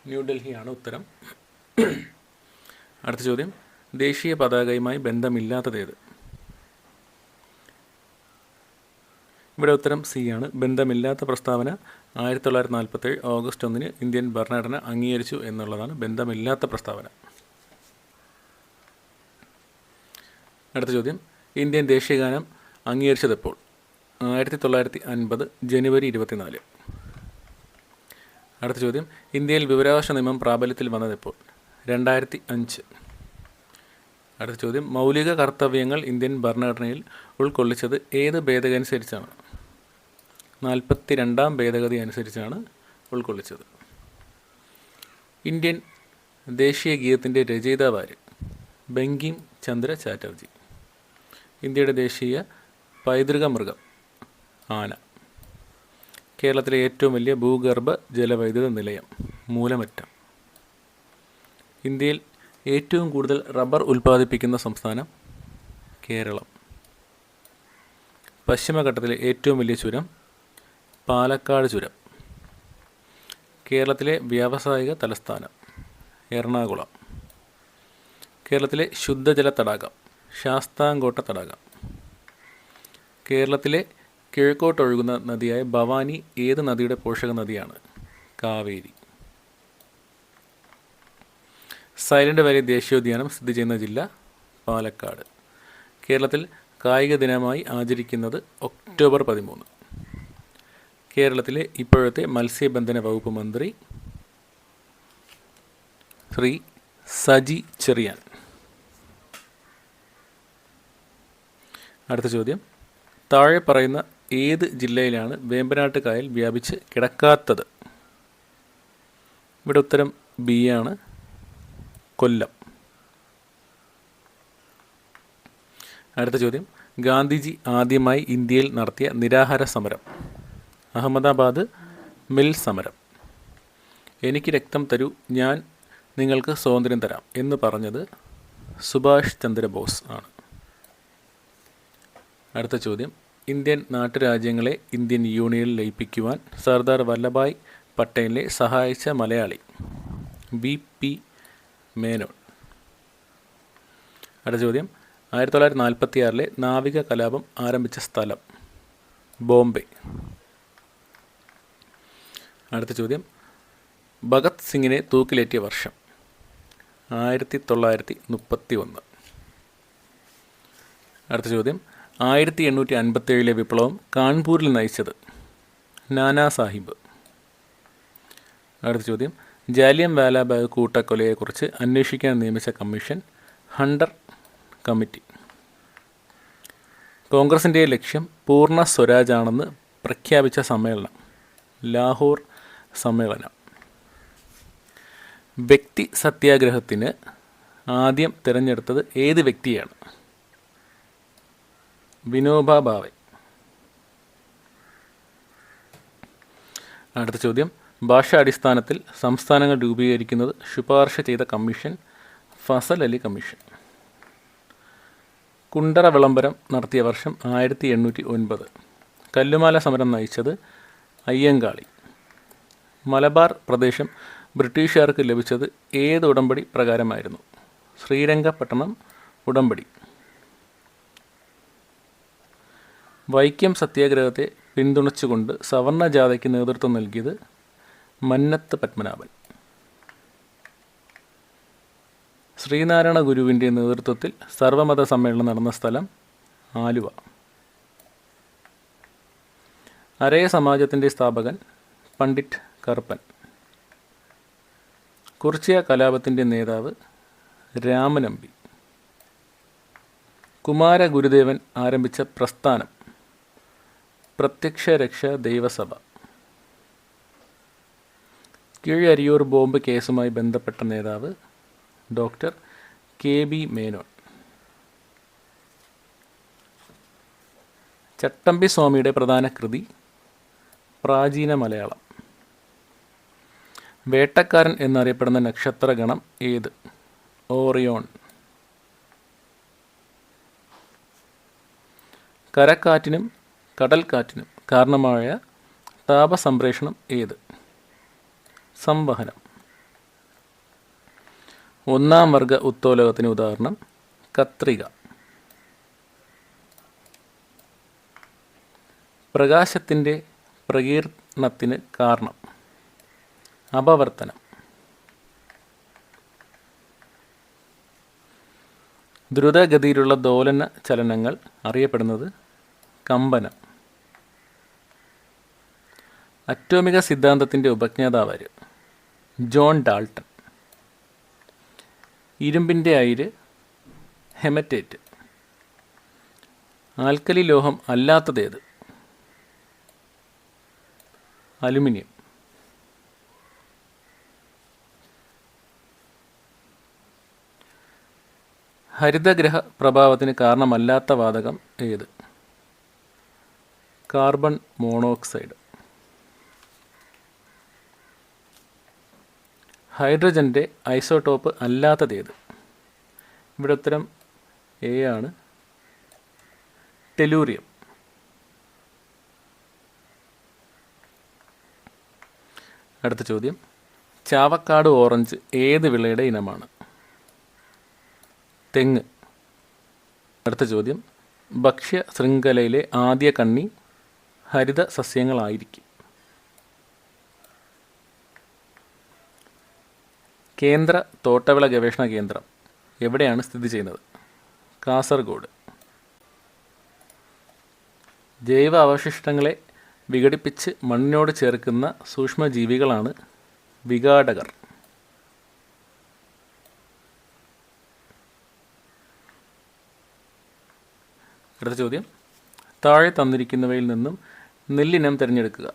ന്യൂഡൽഹിയാണ് ഉത്തരം. അടുത്ത ചോദ്യം, ദേശീയ പതാകയുമായി ബന്ധമില്ലാത്തതേത്? ഇവിടെ ഉത്തരം സി ആണ്, ബന്ധമില്ലാത്ത പ്രസ്താവന 1947 ഓഗസ്റ്റ് 1 ഇന്ത്യൻ ഭരണഘടന അംഗീകരിച്ചു എന്നുള്ളതാണ് ബന്ധമില്ലാത്ത പ്രസ്താവന. അടുത്ത ചോദ്യം, ഇന്ത്യൻ ദേശീയഗാനം അംഗീകരിച്ചതെപ്പോൾ? 1950 ജനുവരി 24. അടുത്ത ചോദ്യം, ഇന്ത്യയിൽ വിവരാവകാശ നിയമം പ്രാബല്യത്തിൽ വന്നതെപ്പോൾ? 2005. അടുത്ത ചോദ്യം, മൗലിക കർത്തവ്യങ്ങൾ ഇന്ത്യൻ ഭരണഘടനയിൽ ഉൾക്കൊള്ളിച്ചത് ഏത് ഭേദഗതി അനുസരിച്ചാണ്? 42-ാം ഭേദഗതി അനുസരിച്ചാണ് ഉൾക്കൊള്ളിച്ചത്. ഇന്ത്യൻ ദേശീയ ഗീതത്തിൻ്റെ രചയിതാവ് ആര്? ബങ്കിം ചന്ദ്ര ചാറ്റർജി. ഇന്ത്യയുടെ ദേശീയ പൈതൃക മൃഗം ആന. കേരളത്തിലെ ഏറ്റവും വലിയ ഭൂഗർഭ ജലവൈദ്യുത നിലയം മൂലമറ്റം. ഇന്ത്യയിൽ ഏറ്റവും കൂടുതൽ റബ്ബർ ഉൽപ്പാദിപ്പിക്കുന്ന സംസ്ഥാനം കേരളം. പശ്ചിമഘട്ടത്തിലെ ഏറ്റവും വലിയ ചുരം പാലക്കാട് ചുരം. കേരളത്തിലെ വ്യാവസായിക തലസ്ഥാനം എറണാകുളം. കേരളത്തിലെ ശുദ്ധജല തടാകം ശാസ്താംകോട്ട തടാകം. കേരളത്തിലെ കിഴക്കോട്ടൊഴുകുന്ന നദിയായ ഭവാനി ഏത് നദിയുടെ പോഷക നദിയാണ്? കാവേരി. സൈലന്റ് വാലി ദേശീയോദ്യാനം സ്ഥിതി ചെയ്യുന്ന ജില്ല പാലക്കാട്. കേരളത്തിൽ കായിക ദിനമായി ആചരിക്കുന്നത് ഒക്ടോബർ 13. കേരളത്തിലെ ഇപ്പോഴത്തെ മത്സ്യബന്ധന വകുപ്പ് മന്ത്രി ശ്രീ സജി ചെറിയാൻ. അടുത്ത ചോദ്യം, താഴെ പറയുന്ന ഏത് ജില്ലയിലാണ് വേമ്പനാട്ട് കായൽ വ്യാപിച്ച് കിടക്കാത്തത്? ഇവിടെ ഉത്തരം ബി ആണ്, കൊല്ലം. അടുത്ത ചോദ്യം, ഗാന്ധിജി ആദ്യമായി ഇന്ത്യയിൽ നടത്തിയ നിരാഹാര സമരം? അഹമ്മദാബാദ് മിൽ സമരം. എനിക്ക് രക്തം തരൂ, ഞാൻ നിങ്ങൾക്ക് സ്വാതന്ത്ര്യം തരാം എന്ന് പറഞ്ഞത് സുഭാഷ് ചന്ദ്രബോസ് ആണ്. അടുത്ത ചോദ്യം, ഇന്ത്യൻ നാട്ടുരാജ്യങ്ങളെ ഇന്ത്യൻ യൂണിയനിൽ ലയിപ്പിക്കുവാൻ സർദാർ വല്ലഭായ് പട്ടേലിനെ സഹായിച്ച മലയാളി? വി.പി. മേനോൻ. അടുത്ത ചോദ്യം, 1946 നാവിക കലാപം ആരംഭിച്ച സ്ഥലം? ബോംബെ. അടുത്ത ചോദ്യം, ഭഗത് സിംഗിനെ തൂക്കിലേറ്റിയ വർഷം? 1931. അടുത്ത ചോദ്യം, 1857 വിപ്ലവം കാൺപൂരിൽ നയിച്ചത്? നാനാ സാഹിബ്. അടുത്ത ചോദ്യം, ജാലിയൻ വാലാബാഗ് കൂട്ടക്കൊലയെക്കുറിച്ച് അന്വേഷിക്കാൻ നിയമിച്ച കമ്മീഷൻ? Hunter committee. കോൺഗ്രസിൻ്റെ ലക്ഷ്യം പൂർണ്ണ സ്വരാജാണെന്ന് പ്രഖ്യാപിച്ച സമ്മേളനം? ലാഹോർ സമ്മേളനം. വ്യക്തി സത്യാഗ്രഹത്തിന് ആദ്യം തിരഞ്ഞെടുത്തത് ഏത് വ്യക്തിയാണ്? വിനോബ ഭാവെ. അടുത്ത ചോദ്യം, ഭാഷാടിസ്ഥാനത്തിൽ സംസ്ഥാനങ്ങൾ രൂപീകരിക്കുന്നത് ശുപാർശ ചെയ്ത കമ്മീഷൻ? ഫസൽ അലി കമ്മീഷൻ. കുണ്ടറ വിളംബരം നടത്തിയ വർഷം? 1809. കല്ലുമാല സമരം നയിച്ചത്? അയ്യങ്കാളി. മലബാർ പ്രദേശം ബ്രിട്ടീഷുകാർക്ക് ലഭിച്ചത് ഏത് ഉടമ്പടി പ്രകാരമായിരുന്നു? ശ്രീരംഗപട്ടണം ഉടമ്പടി. വൈക്കം സത്യാഗ്രഹത്തെ പിന്തുണച്ചുകൊണ്ട് സവർണ ജാഥയ്ക്ക് നേതൃത്വം നൽകിയത്? മന്നത്ത് പത്മനാഭൻ. ശ്രീനാരായണ ഗുരുവിൻ്റെ നേതൃത്വത്തിൽ സർവമത സമ്മേളനം നടന്ന സ്ഥലം? ആലുവ. അരയ സമാജത്തിൻ്റെ സ്ഥാപകൻ? പണ്ഡിറ്റ് കറുപ്പൻ. കുറിച്യ കലാപത്തിൻ്റെ നേതാവ്? രാമനമ്പി. കുമാര ഗുരുദേവൻ ആരംഭിച്ച പ്രസ്ഥാനം? പ്രത്യക്ഷ രക്ഷ ദൈവസഭ. കീഴരിയൂർ ബോംബ് കേസുമായി ബന്ധപ്പെട്ട നേതാവ്? Doctor KB. മേനോൻ. ചട്ടമ്പി സ്വാമിയുടെ പ്രധാന കൃതി? പ്രാചീന മലയാളം. വേട്ടക്കാരൻ എന്നറിയപ്പെടുന്ന നക്ഷത്രഗണം ഏത്? ഓറിയോൺ. കരക്കാറ്റിനും കടൽക്കാറ്റിനും കാരണമായ താപസംപ്രേഷണം ഏത്? സംവഹനം. ഒന്നാം വർഗ ഉത്തോലകത്തിന് ഉദാഹരണം? കത്രിക. പ്രകാശത്തിൻ്റെ പ്രകീർണത്തിന് കാരണം? അപവർത്തനം. ദ്രുതഗതിയിലുള്ള ദോലന ചലനങ്ങൾ അറിയപ്പെടുന്നത്? കമ്പനം. അറ്റോമിക സിദ്ധാന്തത്തിൻ്റെ ഉപജ്ഞാതാവാര്? John Dalton. ഇരുമ്പിൻ്റെ അയിര്? ഹെമറ്റേറ്റ്. ആൽക്കലി ലോഹം അല്ലാത്തതേത്? അലുമിനിയം. ഹരിതഗ്രഹ പ്രഭാവത്തിന് കാരണമല്ലാത്ത വാതകം ഏത്? Carbon monoxide. ഹൈഡ്രജൻ്റെ ഐസോടോപ്പ് അല്ലാത്തതേത്? ഇവിടെ ഉത്തരം എ ആണ്, ടെലൂറിയം. അടുത്ത ചോദ്യം, ചാവക്കാട് ഓറഞ്ച് ഏത് വിളയുടെ ഇനമാണ്? തെങ്ങ്. അടുത്ത ചോദ്യം, ഭക്ഷ്യ ശൃംഖലയിലെ ആദ്യ കണ്ണി ഹരിത സസ്യങ്ങളായിരിക്കും. കേന്ദ്ര തോട്ടവിള ഗവേഷണ കേന്ദ്രം എവിടെയാണ് സ്ഥിതി ചെയ്യുന്നത്? കാസർഗോഡ്. ജൈവ അവശിഷ്ടങ്ങളെ വിഘടിപ്പിച്ച് മണ്ണിനോട് ചേർക്കുന്ന സൂക്ഷ്മജീവികളാണ് വിഘാടകർ. അടുത്ത ചോദ്യം, താഴെ തന്നിരിക്കുന്നവയിൽ നിന്നും നെല്ലിനം തിരഞ്ഞെടുക്കുക.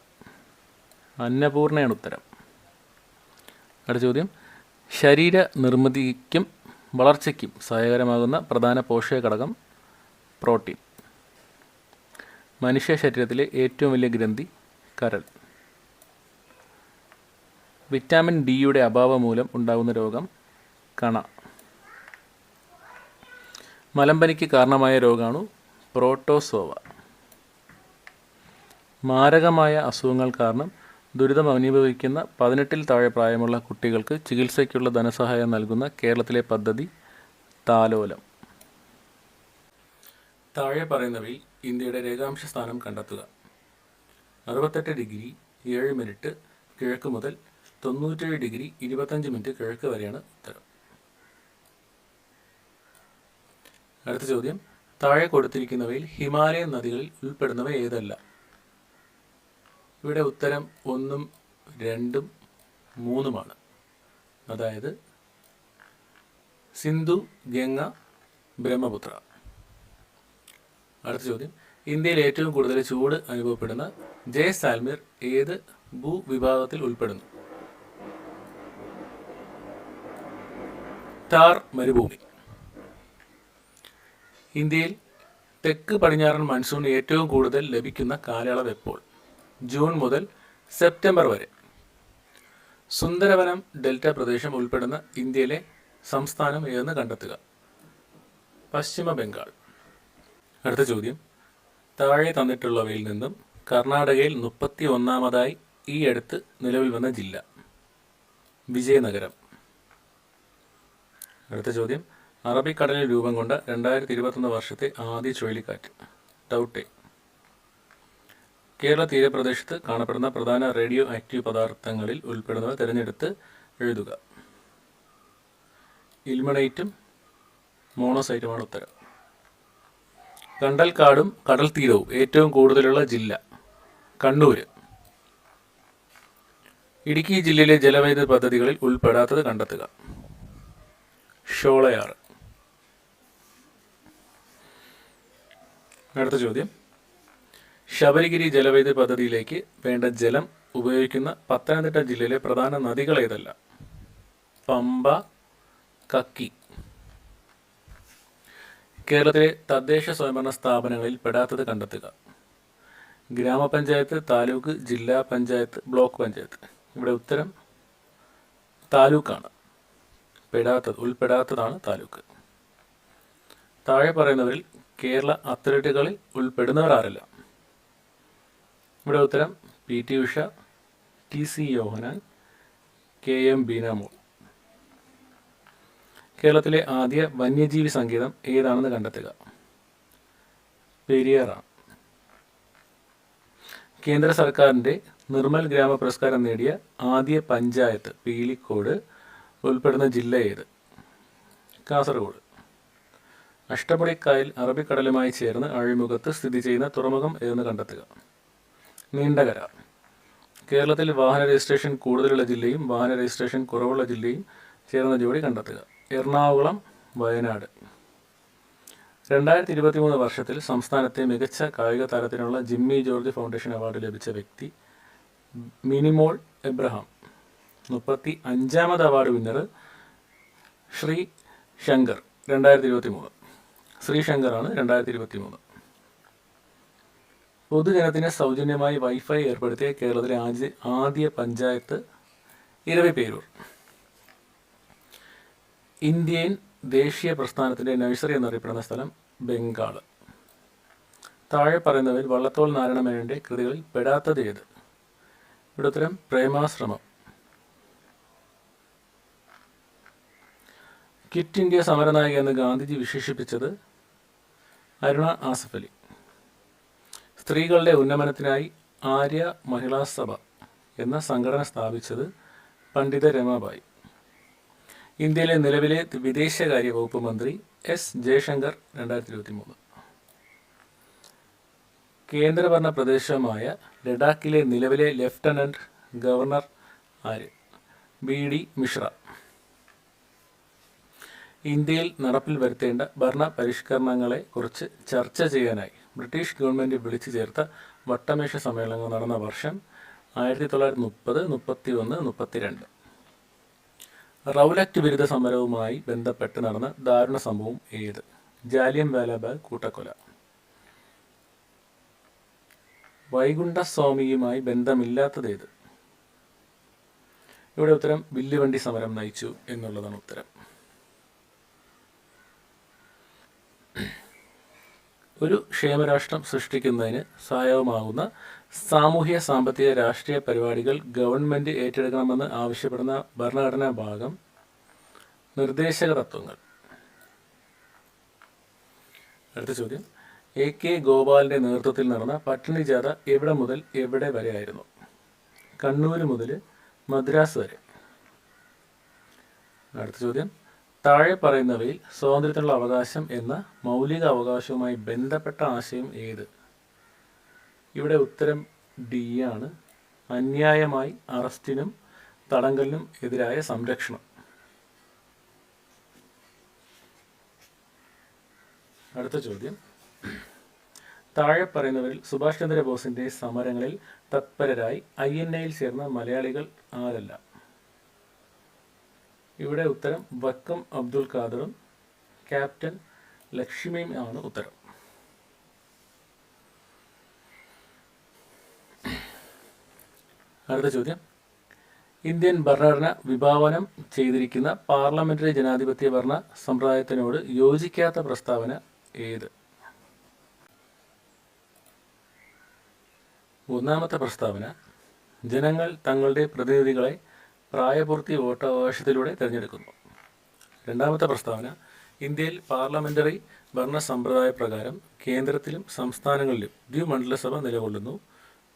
അന്നപൂർണയാണ് ഉത്തരം. അടുത്ത ചോദ്യം, ശരീര നിർമ്മിതിക്കും വളർച്ചയ്ക്കും സഹായകരമാകുന്ന പ്രധാന പോഷക ഘടകം? പ്രോട്ടീൻ. മനുഷ്യ ശരീരത്തിലെ ഏറ്റവും വലിയ ഗ്രന്ഥി? കരൾ. വിറ്റാമിൻ ഡിയുടെ അഭാവം മൂലം ഉണ്ടാകുന്ന രോഗം? കണ. മലമ്പനിക്ക് കാരണമായ രോഗാണു? പ്രോട്ടോസോവ. മാരകമായ അസുഖങ്ങൾ കാരണം ദുരിതം അനുഭവിക്കുന്ന 18-ൽ താഴെ പ്രായമുള്ള കുട്ടികൾക്ക് ചികിത്സയ്ക്കുള്ള ധനസഹായം നൽകുന്ന കേരളത്തിലെ പദ്ധതി താലോലം. താഴെ പറയുന്നവയിൽ ഇന്ത്യയുടെ രേഖാംശ സ്ഥാനം കണ്ടെത്തുക. 68 ഡിഗ്രി 7 മിനിറ്റ് കിഴക്ക് മുതൽ 97 ഡിഗ്രി 25 മിനിറ്റ് കിഴക്ക് വരെയാണ് ഉത്തരം. അടുത്ത ചോദ്യം, താഴെ കൊടുത്തിരിക്കുന്നവയിൽ ഹിമാലയൻ നദികളിൽ ഉൾപ്പെടുന്നവ ഏതല്ല? ഇവിടെ ഉത്തരം 1, 2, 3 അതായത് സിന്ധു, ഗംഗ, ബ്രഹ്മപുത്ര. അടുത്ത ചോദ്യം, ഇന്ത്യയിൽ ഏറ്റവും കൂടുതൽ ചൂട് അനുഭവപ്പെടുന്ന ജയ്സാൽമീർ ഏത് ഭൂവിഭാഗത്തിൽ ഉൾപ്പെടുന്നു? താർ മരുഭൂമി. ഇന്ത്യയിൽ തെക്ക് പടിഞ്ഞാറൻ മൺസൂൺ ഏറ്റവും കൂടുതൽ ലഭിക്കുന്ന കാലയളവ് എപ്പോൾ? ജൂൺ മുതൽ സെപ്റ്റംബർ വരെ. സുന്ദരവനം ഡെൽറ്റ പ്രദേശം ഉൾപ്പെടുന്ന ഇന്ത്യയിലെ സംസ്ഥാനം ഏതെന്ന് കണ്ടെത്തുക. പശ്ചിമ ബംഗാൾ. അടുത്ത ചോദ്യം, താഴെ തന്നിട്ടുള്ളവയിൽ നിന്നും കർണാടകയിൽ 31ാമതായി ഈ അടുത്ത് നിലവിൽ വന്ന ജില്ല? വിജയനഗരം. അടുത്ത ചോദ്യം, അറബിക്കടലിൽ രൂപം കൊണ്ട 2021 വർഷത്തെ ആദ്യ ചുഴലിക്കാറ്റ്? ടൗട്ടെ. കേരള തീരപ്രദേശത്ത് കാണപ്പെടുന്ന പ്രധാന റേഡിയോ ആക്റ്റീവ് പദാർത്ഥങ്ങളിൽ ഉൾപ്പെടുന്നവ തിരഞ്ഞെടുത്ത് എഴുതുക. ഇൽമണൈറ്റും മോണോസൈറ്റുമാണ് ഉത്തരം. കണ്ടൽക്കാടും കടൽ തീരവും ഏറ്റവും കൂടുതലുള്ള ജില്ല? കണ്ണൂര്. ഇടുക്കി ജില്ലയിലെ ജലവൈദ്യുത പദ്ധതികളിൽ ഉൾപ്പെടാത്തത് കണ്ടെത്തുക. ഷോളയാർ. അടുത്ത ചോദ്യം, ശബരിഗിരി ജലവൈദ്യുത പദ്ധതിയിലേക്ക് വേണ്ട ജലം ഉപയോഗിക്കുന്ന പത്തനംതിട്ട ജില്ലയിലെ പ്രധാന നദികൾ ഏതല്ല? പമ്പ, കക്കി. കേരളത്തിലെ തദ്ദേശ സ്വയംഭരണ സ്ഥാപനങ്ങളിൽ പെടാത്തത് കണ്ടെത്തുക. ഗ്രാമപഞ്ചായത്ത്, താലൂക്ക്, ജില്ലാ പഞ്ചായത്ത്, ബ്ലോക്ക് പഞ്ചായത്ത്. ഇവിടെ ഉത്തരം താലൂക്കാണ്. ഉൾപ്പെടാത്തതാണ് താലൂക്ക്. താഴെ പറയുന്നവരിൽ കേരള അത്ലറ്റുകളിൽ ഉൾപ്പെടുന്നവർ ആരല്ല? ഇവിടെ ഉത്തരം PT Usha, TC Yohanan, KM Beenamol. കേരളത്തിലെ ആദ്യ വന്യജീവി സങ്കേതം ഏതാണെന്ന് കണ്ടെത്തുക. പെരിയാറാണ്. കേന്ദ്ര സർക്കാരിൻ്റെ നിർമ്മൽ ഗ്രാമ പുരസ്കാരം നേടിയ ആദ്യ പഞ്ചായത്ത് പീലിക്കോട് ഉൾപ്പെടുന്ന ജില്ല ഏത്? കാസർഗോഡ്. അഷ്ടമുടിക്കായൽ അറബിക്കടലുമായി ചേർന്ന് അഴിമുഖത്ത് സ്ഥിതി ചെയ്യുന്ന തുറമുഖം ഏതെന്ന് കണ്ടെത്തുക. നീണ്ടകര. കേരളത്തിൽ വാഹന രജിസ്ട്രേഷൻ കൂടുതലുള്ള ജില്ലയും വാഹന രജിസ്ട്രേഷൻ കുറവുള്ള ജില്ലയും ചേർന്ന ജോഡി കണ്ടെത്തുക. എറണാകുളം, വയനാട്. 2023 വർഷത്തിൽ സംസ്ഥാനത്തെ മികച്ച കായിക താരത്തിനുള്ള ജിമ്മി ജോർജ് ഫൗണ്ടേഷൻ അവാർഡ് ലഭിച്ച വ്യക്തി? മിനിമോൾ എബ്രഹാം. 35ാമത് അവാർഡ് വിന്നർ ശ്രീ ശങ്കർ. 2023 ശ്രീശങ്കറാണ്. 2023 പൊതുജനത്തിന് സൗജന്യമായി വൈഫൈ ഏർപ്പെടുത്തിയ കേരളത്തിലെ ആദ്യ പഞ്ചായത്ത്? ഇരവിപേരൂർ. ഇന്ത്യൻ ദേശീയ പ്രസ്ഥാനത്തിൻ്റെ നഴ്സറി എന്നറിയപ്പെടുന്ന സ്ഥലം? ബംഗാൾ. താഴെ പറയുന്നവയിൽ വള്ളത്തോൾ നാരായണമേനോൻ്റെ കൃതികളിൽ പെടാത്തത് ഏത്? ഇവിടെ ഉത്തരം പ്രേമാശ്രമം. ക്വിറ്റ് ഇന്ത്യ സമരനായിക എന്ന് ഗാന്ധിജി വിശേഷിപ്പിച്ചത്? അരുണ ആസഫ് അലി. സ്ത്രീകളുടെ ഉന്നമനത്തിനായി ആര്യ മഹിളാ സഭ എന്ന സംഘടന സ്ഥാപിച്ചത്? പണ്ഡിത രമാബായി. ഇന്ത്യയിലെ നിലവിലെ വിദേശകാര്യ വകുപ്പ് മന്ത്രി? S ജയശങ്കർ. 2023 കേന്ദ്രഭരണ പ്രദേശമായ ലഡാക്കിലെ നിലവിലെ ലഫ്റ്റനന്റ് ഗവർണർ ആര്? BD മിശ്ര. ഇന്ത്യയിൽ നടപ്പിൽ വരുത്തേണ്ട ഭരണ പരിഷ്കരണങ്ങളെ കുറിച്ച് ചർച്ച ചെയ്യാനായി ബ്രിട്ടീഷ് ഗവൺമെൻറ് വിളിച്ചു ചേർത്ത വട്ടമേശ സമ്മേളനങ്ങൾ നടന്ന വർഷം? 1930, 31, 32. റൗലറ്റ് ബിരുദ സമരവുമായി ബന്ധപ്പെട്ട് നടന്ന ദാരുണ സംഭവം ഏത്? ജാലിയൻ വാലാബാഗ് കൂട്ടക്കൊല. വൈകുണ്ഠസ്വാമിയുമായി ബന്ധമില്ലാത്തതേത്? ഇവിടെ ഉത്തരം വില്ലുവണ്ടി സമരം നയിച്ചു എന്നുള്ളതാണ് ഉത്തരം. ഒരു ക്ഷേമരാഷ്ട്രം സൃഷ്ടിക്കുന്നതിന് സഹായകമാകുന്ന സാമൂഹ്യ സാമ്പത്തിക രാഷ്ട്രീയ പരിപാടികൾ ഗവൺമെൻറ് ഏറ്റെടുക്കണമെന്ന് ആവശ്യപ്പെടുന്ന ഭരണഘടനാ ഭാഗം നിർദ്ദേശക തത്വങ്ങൾ. അടുത്ത ചോദ്യം, A.K. ഗോപാലിൻ്റെ നേതൃത്വത്തിൽ നടന്ന പട്ടിണി ജാഥ എവിടെ മുതൽ എവിടെ വരെ ആയിരുന്നു? കണ്ണൂർ മുതൽ മദ്രാസ് വരെ. അടുത്ത ചോദ്യം, താഴെ പറയുന്നവയിൽ സ്വാതന്ത്ര്യത്തിനുള്ള അവകാശം എന്ന മൗലിക അവകാശവുമായി ബന്ധപ്പെട്ട ആശയം ഏത്? ഇവിടെ ഉത്തരം ഡി ആണ്. അന്യായമായി അറസ്റ്റിനും തടങ്കലിനും എതിരായ സംരക്ഷണം. അടുത്ത ചോദ്യം, താഴെ പറയുന്നവരിൽ സുഭാഷ് ചന്ദ്രബോസിൻ്റെ സമരങ്ങളിൽ തത്പരരായി INA-യിൽ ചേർന്ന മലയാളികൾ ആരെല്ലാം? ഇവിടെ ഉത്തരം വക്കം അബ്ദുൽ ഖാദറും ക്യാപ്റ്റൻ ലക്ഷ്മിയും ആണ് ഉത്തരം. അടുത്ത ചോദ്യം, ഇന്ത്യൻ ഭരണഘടന വിഭാവനം ചെയ്തിരിക്കുന്ന പാർലമെന്ററി ജനാധിപത്യ ഭരണ സമ്പ്രദായത്തിനോട് യോജിക്കാത്ത പ്രസ്താവന ഏത്? ഒന്നാമത്തെ പ്രസ്താവന, ജനങ്ങൾ തങ്ങളുടെ പ്രതിനിധികളെ പ്രായപൂർത്തി വോട്ടവകാശത്തിലൂടെ തിരഞ്ഞെടുക്കുന്നു. രണ്ടാമത്തെ പ്രസ്താവന, ഇന്ത്യയിൽ പാർലമെന്ററി ഭരണ സമ്പ്രദായ പ്രകാരം കേന്ദ്രത്തിലും സംസ്ഥാനങ്ങളിലും ദ്വിമണ്ഡലസഭ നിലകൊള്ളുന്നു.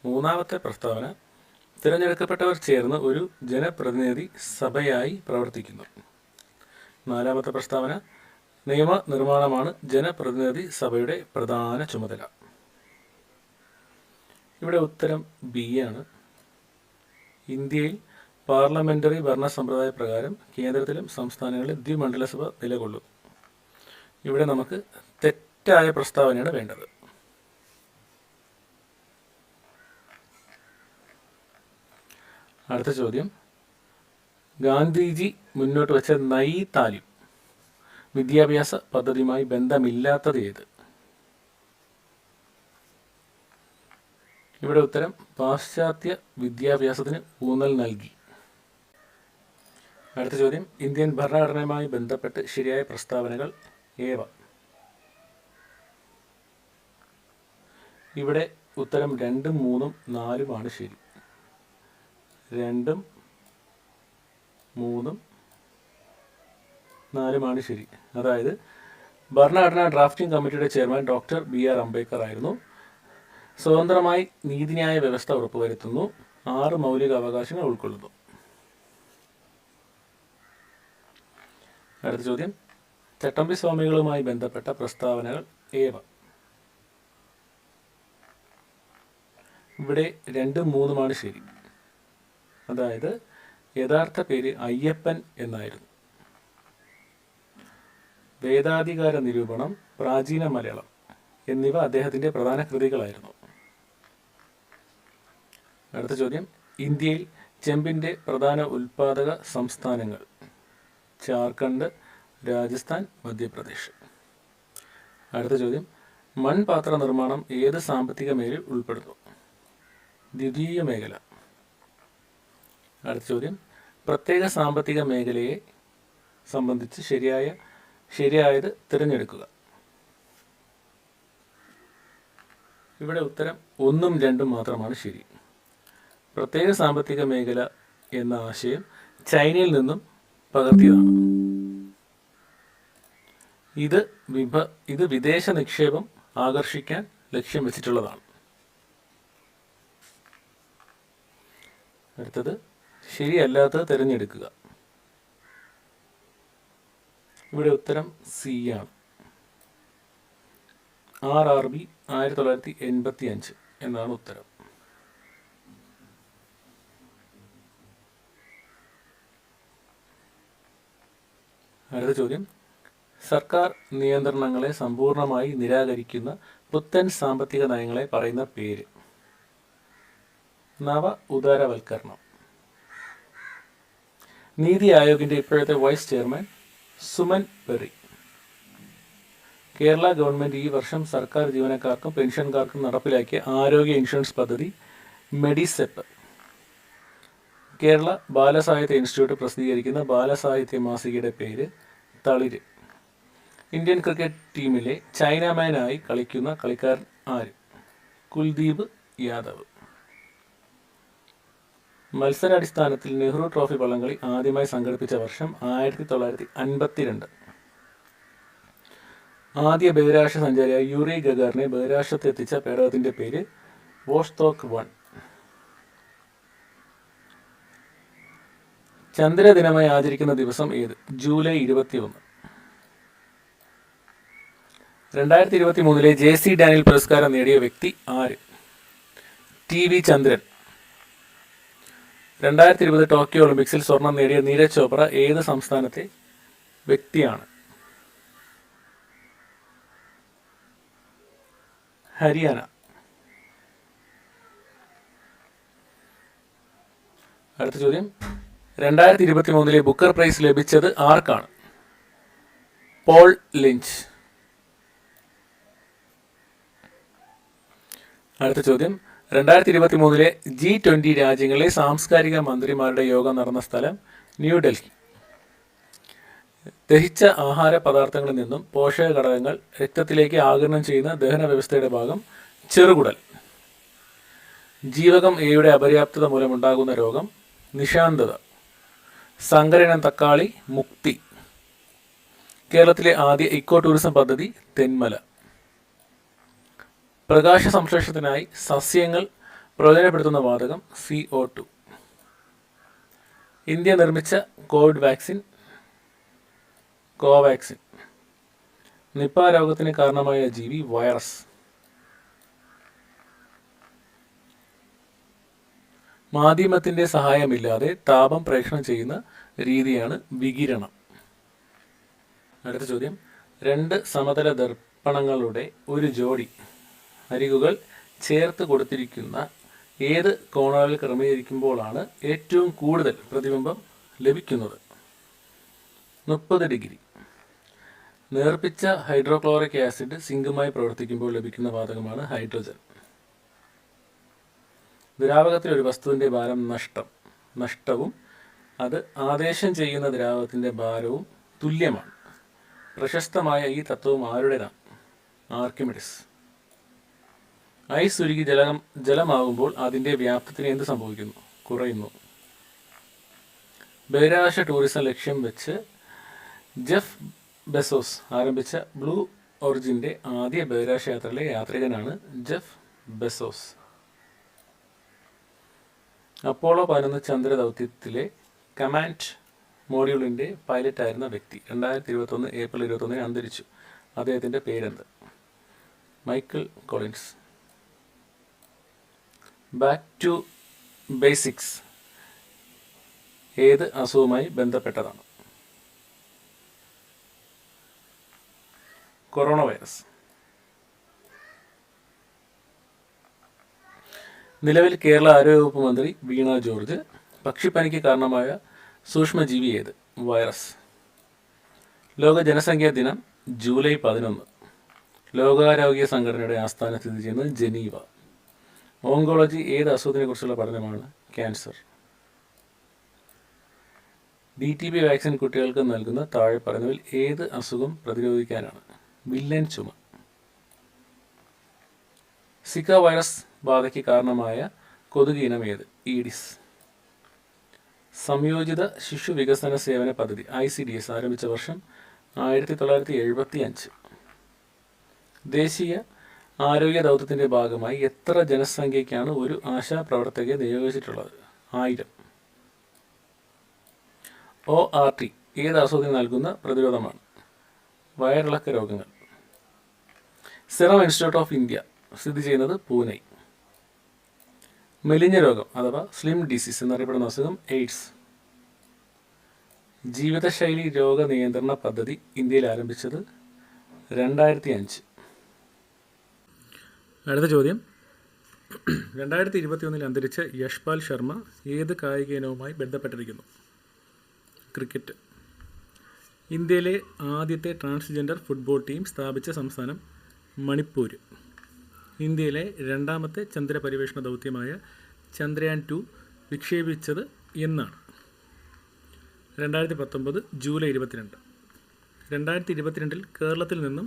മൂന്നാമത്തെ പ്രസ്താവന, തിരഞ്ഞെടുക്കപ്പെട്ടവർ ചേർന്ന് ഒരു ജനപ്രതിനിധി സഭയായി പ്രവർത്തിക്കുന്നു. നാലാമത്തെ പ്രസ്താവന, നിയമനിർമ്മാണമാണ് ജനപ്രതിനിധി സഭയുടെ പ്രധാന ചുമതല. ഇവിടെ ഉത്തരം ബി ആണ്. ഇന്ത്യയിൽ പാർലമെന്ററി ഭരണ സമ്പ്രദായ പ്രകാരം കേന്ദ്രത്തിലും സംസ്ഥാനങ്ങളിലും ദ്വിമണ്ഡലസഭ നിലകൊള്ളുന്നു. ഇവിടെ നമുക്ക് തെറ്റായ പ്രസ്താവനയാണ് വേണ്ടത്. അടുത്ത ചോദ്യം, ഗാന്ധിജി മുന്നോട്ട് വെച്ച നൈ താലിം വിദ്യാഭ്യാസ പദ്ധതിയുമായി ബന്ധമില്ലാത്തത് ഏത്? ഇവിടെ ഉത്തരം പാശ്ചാത്യ വിദ്യാഭ്യാസത്തിന് ഊന്നൽ നൽകി. അടുത്ത ചോദ്യം, ഇന്ത്യൻ ഭരണഘടനയുമായി ബന്ധപ്പെട്ട് ശരിയായ പ്രസ്താവനകൾ ഏവ? ഇവിടെ ഉത്തരം 2, 3, 4 ശരി. 2, 3, 4 ശരി. അതായത് ഭരണഘടനാ ഡ്രാഫ്റ്റിംഗ് കമ്മിറ്റിയുടെ ചെയർമാൻ ഡോക്ടർ BR അംബേദ്കർ ആയിരുന്നു. സ്വതന്ത്രമായി നീതിന്യായ വ്യവസ്ഥ ഉറപ്പുവരുത്തുന്നു. 6 മൗലിക അവകാശങ്ങൾ ഉൾക്കൊള്ളുന്നു. അടുത്ത ചോദ്യം, ചട്ടമ്പി സ്വാമികളുമായി ബന്ധപ്പെട്ട പ്രസ്താവനകൾ ഏവ? ഇവിടെ 2, 3 ശരി. അതായത് യഥാർത്ഥ പേര് അയ്യപ്പൻ എന്നായിരുന്നു. വേദാധികാര നിരൂപണം, പ്രാചീന മലയാളം എന്നിവ അദ്ദേഹത്തിൻ്റെ പ്രധാന കൃതികളായിരുന്നു. അടുത്ത ചോദ്യം, ഇന്ത്യയിൽ ചെമ്പിൻ്റെ പ്രധാന ഉൽപാദക സംസ്ഥാനങ്ങൾ? ജാർഖണ്ഡ്, രാജസ്ഥാൻ, മധ്യപ്രദേശ്. അടുത്ത ചോദ്യം, മൺപാത്ര നിർമ്മാണം ഏത് സാമ്പത്തിക മേഖലയിൽ ഉൾപ്പെടുന്നു? ദ്വിതീയ മേഖല. അടുത്ത ചോദ്യം, പ്രത്യേക സാമ്പത്തിക മേഖലയെ സംബന്ധിച്ച് ശരിയായത് തിരഞ്ഞെടുക്കുക. ഇവിടെ ഉത്തരം 1ഉം 2ഉം മാത്രമാണ് ശരി. പ്രത്യേക സാമ്പത്തിക മേഖല എന്ന ആശയം ചൈനയിൽ നിന്നും പകർത്തിയതാണ്. ഇത് വിദേശ നിക്ഷേപം ആകർഷിക്കാൻ ലക്ഷ്യം വെച്ചിട്ടുള്ളതാണ്. അടുത്തത്, ശരിയല്ലാത്തത് തിരഞ്ഞെടുക്കുക. ഇവിടെ ഉത്തരം സി ആണ്. RRB 1985 എന്നാണ് ഉത്തരം. അടുത്ത ചോദ്യം, സർക്കാർ നിയന്ത്രണങ്ങളെ സമ്പൂർണ്ണമായി നിരാകരിക്കുന്ന പുത്തൻ സാമ്പത്തിക നയങ്ങളെ പറയുന്ന പേര്? നവ ഉദാരവൽക്കരണം. നീതി ആയോഗിൻ്റെ ഇപ്പോഴത്തെ vice chairman Suman Bery. Kerala government ഈ വർഷം സർക്കാർ ജീവനക്കാർക്കും പെൻഷൻകാർക്കും നടപ്പിലാക്കിയ ആരോഗ്യ ഇൻഷുറൻസ് പദ്ധതി മെഡിസെപ്പ്. കേരള ബാലസാഹിത്യ ഇൻസ്റ്റിറ്റ്യൂട്ട് പ്രസിദ്ധീകരിക്കുന്ന ബാലസാഹിത്യ മാസികയുടെ പേര് തളിര്. ഇന്ത്യൻ ക്രിക്കറ്റ് ടീമിലെ ചൈനാമാനായി കളിക്കുന്ന കളിക്കാരൻ ആര്? കുൽദീപ് യാദവ്. മത്സരാടിസ്ഥാനത്തിൽ നെഹ്റു ട്രോഫി വള്ളംകളി ആദ്യമായി സംഘടിപ്പിച്ച വർഷം 1952. ആദ്യ ബഹിരാകാശ സഞ്ചാരിയായ യൂറി ഗഗാറിനെ ബഹിരാകാശത്ത് എത്തിച്ച പേടകത്തിന്റെ പേര് വോസ്റ്റോക്ക് 1. ചന്ദ്രദിനമായി ആചരിക്കുന്ന ദിവസം ഏത്? ജൂലൈ 21. 2023 JC ഡാനിയൽ പുരസ്കാരം നേടിയ വ്യക്തി ആര്? TV ചന്ദ്രൻ. 2020 ടോക്കിയോ ഒളിമ്പിക്സിൽ സ്വർണം നേടിയ നീരജ് ചോപ്ര ഏത് സംസ്ഥാനത്തെ വ്യക്തിയാണ്? ഹരിയാന. അടുത്ത ചോദ്യം, 2023 ബുക്കർ പ്രൈസ് ലഭിച്ചത് ആർക്കാണ്? Paul Lynch. അടുത്ത ചോദ്യം, 2023 G20 രാജ്യങ്ങളിലെ സാംസ്കാരിക മന്ത്രിമാരുടെ യോഗം നടന്ന സ്ഥലം ന്യൂഡൽഹി. ദഹിച്ച ആഹാര പദാർത്ഥങ്ങളിൽ നിന്നും പോഷക ഘടകങ്ങൾ രക്തത്തിലേക്ക് ആഗിരണം ചെയ്യുന്ന ദഹന വ്യവസ്ഥയുടെ ഭാഗം ചെറുകുടൽ. ജീവകം എയുടെ അപര്യാപ്തത മൂലമുണ്ടാകുന്ന രോഗം നിശാന്തത. സങ്കരയിനം തക്കാളി മുക്തി. കേരളത്തിലെ ആദ്യ ഇക്കോ ടൂറിസം പദ്ധതി തെന്മല. പ്രകാശ സംശ്ലേഷണത്തിനായി സസ്യങ്ങൾ പ്രയോജനപ്പെടുത്തുന്ന വാതകം CO2. ഇന്ത്യ നിർമ്മിച്ച കോവിഡ് വാക്സിൻ കോവാക്സിൻ. നിപ രോഗത്തിന് കാരണമായ ജീവി വൈറസ്. മാധ്യമത്തിന്റെ സഹായമില്ലാതെ താപം പ്രേഷണം ചെയ്യുന്ന രീതിയാണ് വികിരണം. അടുത്ത ചോദ്യം, 2 സമതല ദർപ്പണങ്ങളുടെ ഒരു ജോഡി അരികുകൾ ചേർത്ത് കൊടുത്തിരിക്കുന്ന ഏത് കോണുകളിൽ ക്രമീകരിക്കുമ്പോഴാണ് ഏറ്റവും കൂടുതൽ പ്രതിബിംബം ലഭിക്കുന്നത്? 30 ഡിഗ്രി. നേർപ്പിച്ച ഹൈഡ്രോക്ലോറിക് ആസിഡ് സിങ്കുമായി പ്രവർത്തിക്കുമ്പോൾ ലഭിക്കുന്ന വാതകമാണ് ഹൈഡ്രജൻ. ദ്രാവകത്തിൽ ഒരു വസ്തുവിൻ്റെ ഭാരം നഷ്ടവും അത് ആദേശം ചെയ്യുന്ന ദ്രാവകത്തിൻ്റെ ഭാരവും തുല്യമാണ്. പ്രശസ്തമായ ഈ തത്വം ആരുടേതാണ്? ആർക്കിമിഡിസ്. ഐസ് ഉരുകി ജലമാകുമ്പോൾ അതിൻ്റെ വ്യാപ്തത്തിന് എന്ത് സംഭവിക്കുന്നു? കുറയുന്നു. ബഹിരാകാശ ടൂറിസം ലക്ഷ്യം വെച്ച് ജെഫ് ബെസോസ് ആരംഭിച്ച ബ്ലൂ ഒറിജിൻ്റെ ആദ്യ ബഹിരാകാശ യാത്രയിലെ യാത്രികനാണ് ജെഫ് ബെസോസ്. അപ്പോളോ 11 ചന്ദ്രദൗത്യത്തിലെ കമാൻഡ് മോഡ്യൂളിൻ്റെ പൈലറ്റായിരുന്ന വ്യക്തി 2021 ഏപ്രിൽ 21 അന്തരിച്ചു. അദ്ദേഹത്തിൻ്റെ പേരെന്ത്? Michael Collins. Back to basics ഏത് അസുഖവുമായി ബന്ധപ്പെട്ടതാണ്? Corona virus. നിലവിൽ കേരള ആരോഗ്യവകുപ്പ് മന്ത്രി വീണ ജോർജ്. പക്ഷിപ്പനിക്ക് കാരണമായ സൂക്ഷ്മജീവി ഏത്? വൈറസ്. ലോക ജനസംഖ്യാ ദിനം ജൂലൈ 11. ലോകാരോഗ്യ സംഘടനയുടെ ആസ്ഥാനം സ്ഥിതി ചെയ്യുന്നത് ജനീവ. ഓങ്കോളജി ഏത് അസുഖത്തിനെ കുറിച്ചുള്ള പഠനമാണ്? ക്യാൻസർ. DTP വാക്സിൻ കുട്ടികൾക്ക് നൽകുന്ന താഴെ പറയുന്നതിൽ ഏത് അസുഖം പ്രതിരോധിക്കാനാണ്? വില്ലൻ ചുമ. സിക്ക വൈറസ് ബാധയ്ക്ക് കാരണമായ കൊതുക് ഇനം ഏത്? ഈഡിസ്. സംയോജിത ശിശു വികസന സേവന പദ്ധതി ICDS ആരംഭിച്ച വർഷം 1975. ദേശീയ ആരോഗ്യ ദൗത്യത്തിൻ്റെ ഭാഗമായി എത്ര ജനസംഖ്യയ്ക്കാണ് ഒരു ആശാപ്രവർത്തകയെ നിയോഗിച്ചിട്ടുള്ളത്? 1000. ORT ഏത് അസുഖത്തിന് നൽകുന്ന പ്രതിരോധമാണ്? വയറിളക്ക രോഗങ്ങൾ. സിറം ഇൻസ്റ്റിറ്റ്യൂട്ട് ഓഫ് ഇന്ത്യ സ്ഥിതി ചെയ്യുന്നത് പൂനെ. മെലിഞ്ഞ രോഗം അഥവാ സ്ലിം ഡിസീസ് എന്നറിയപ്പെടുന്ന അസുഖം എയ്ഡ്സ്. ജീവിതശൈലി രോഗ നിയന്ത്രണ പദ്ധതി ഇന്ത്യയിൽ ആരംഭിച്ചത് 2005. അടുത്ത ചോദ്യം, 2021 അന്തരിച്ച യശ്പാൽ ശർമ്മ ഏത് കായിക ഇനവുമായി ബന്ധപ്പെട്ടിരിക്കുന്നു? ക്രിക്കറ്റ്. ഇന്ത്യയിലെ ആദ്യത്തെ ട്രാൻസ്ജെൻഡർ ഫുട്ബോൾ ടീം സ്ഥാപിച്ച സംസ്ഥാനം മണിപ്പൂർ. ഇന്ത്യയിലെ രണ്ടാമത്തെ ചന്ദ്രപര്യവേഷണ ദൗത്യമായ ചന്ദ്രയാൻ 2 വിക്ഷേപിച്ചത് എന്നാണ്? 2019 ജൂലൈ 22. 2022 കേരളത്തിൽ നിന്നും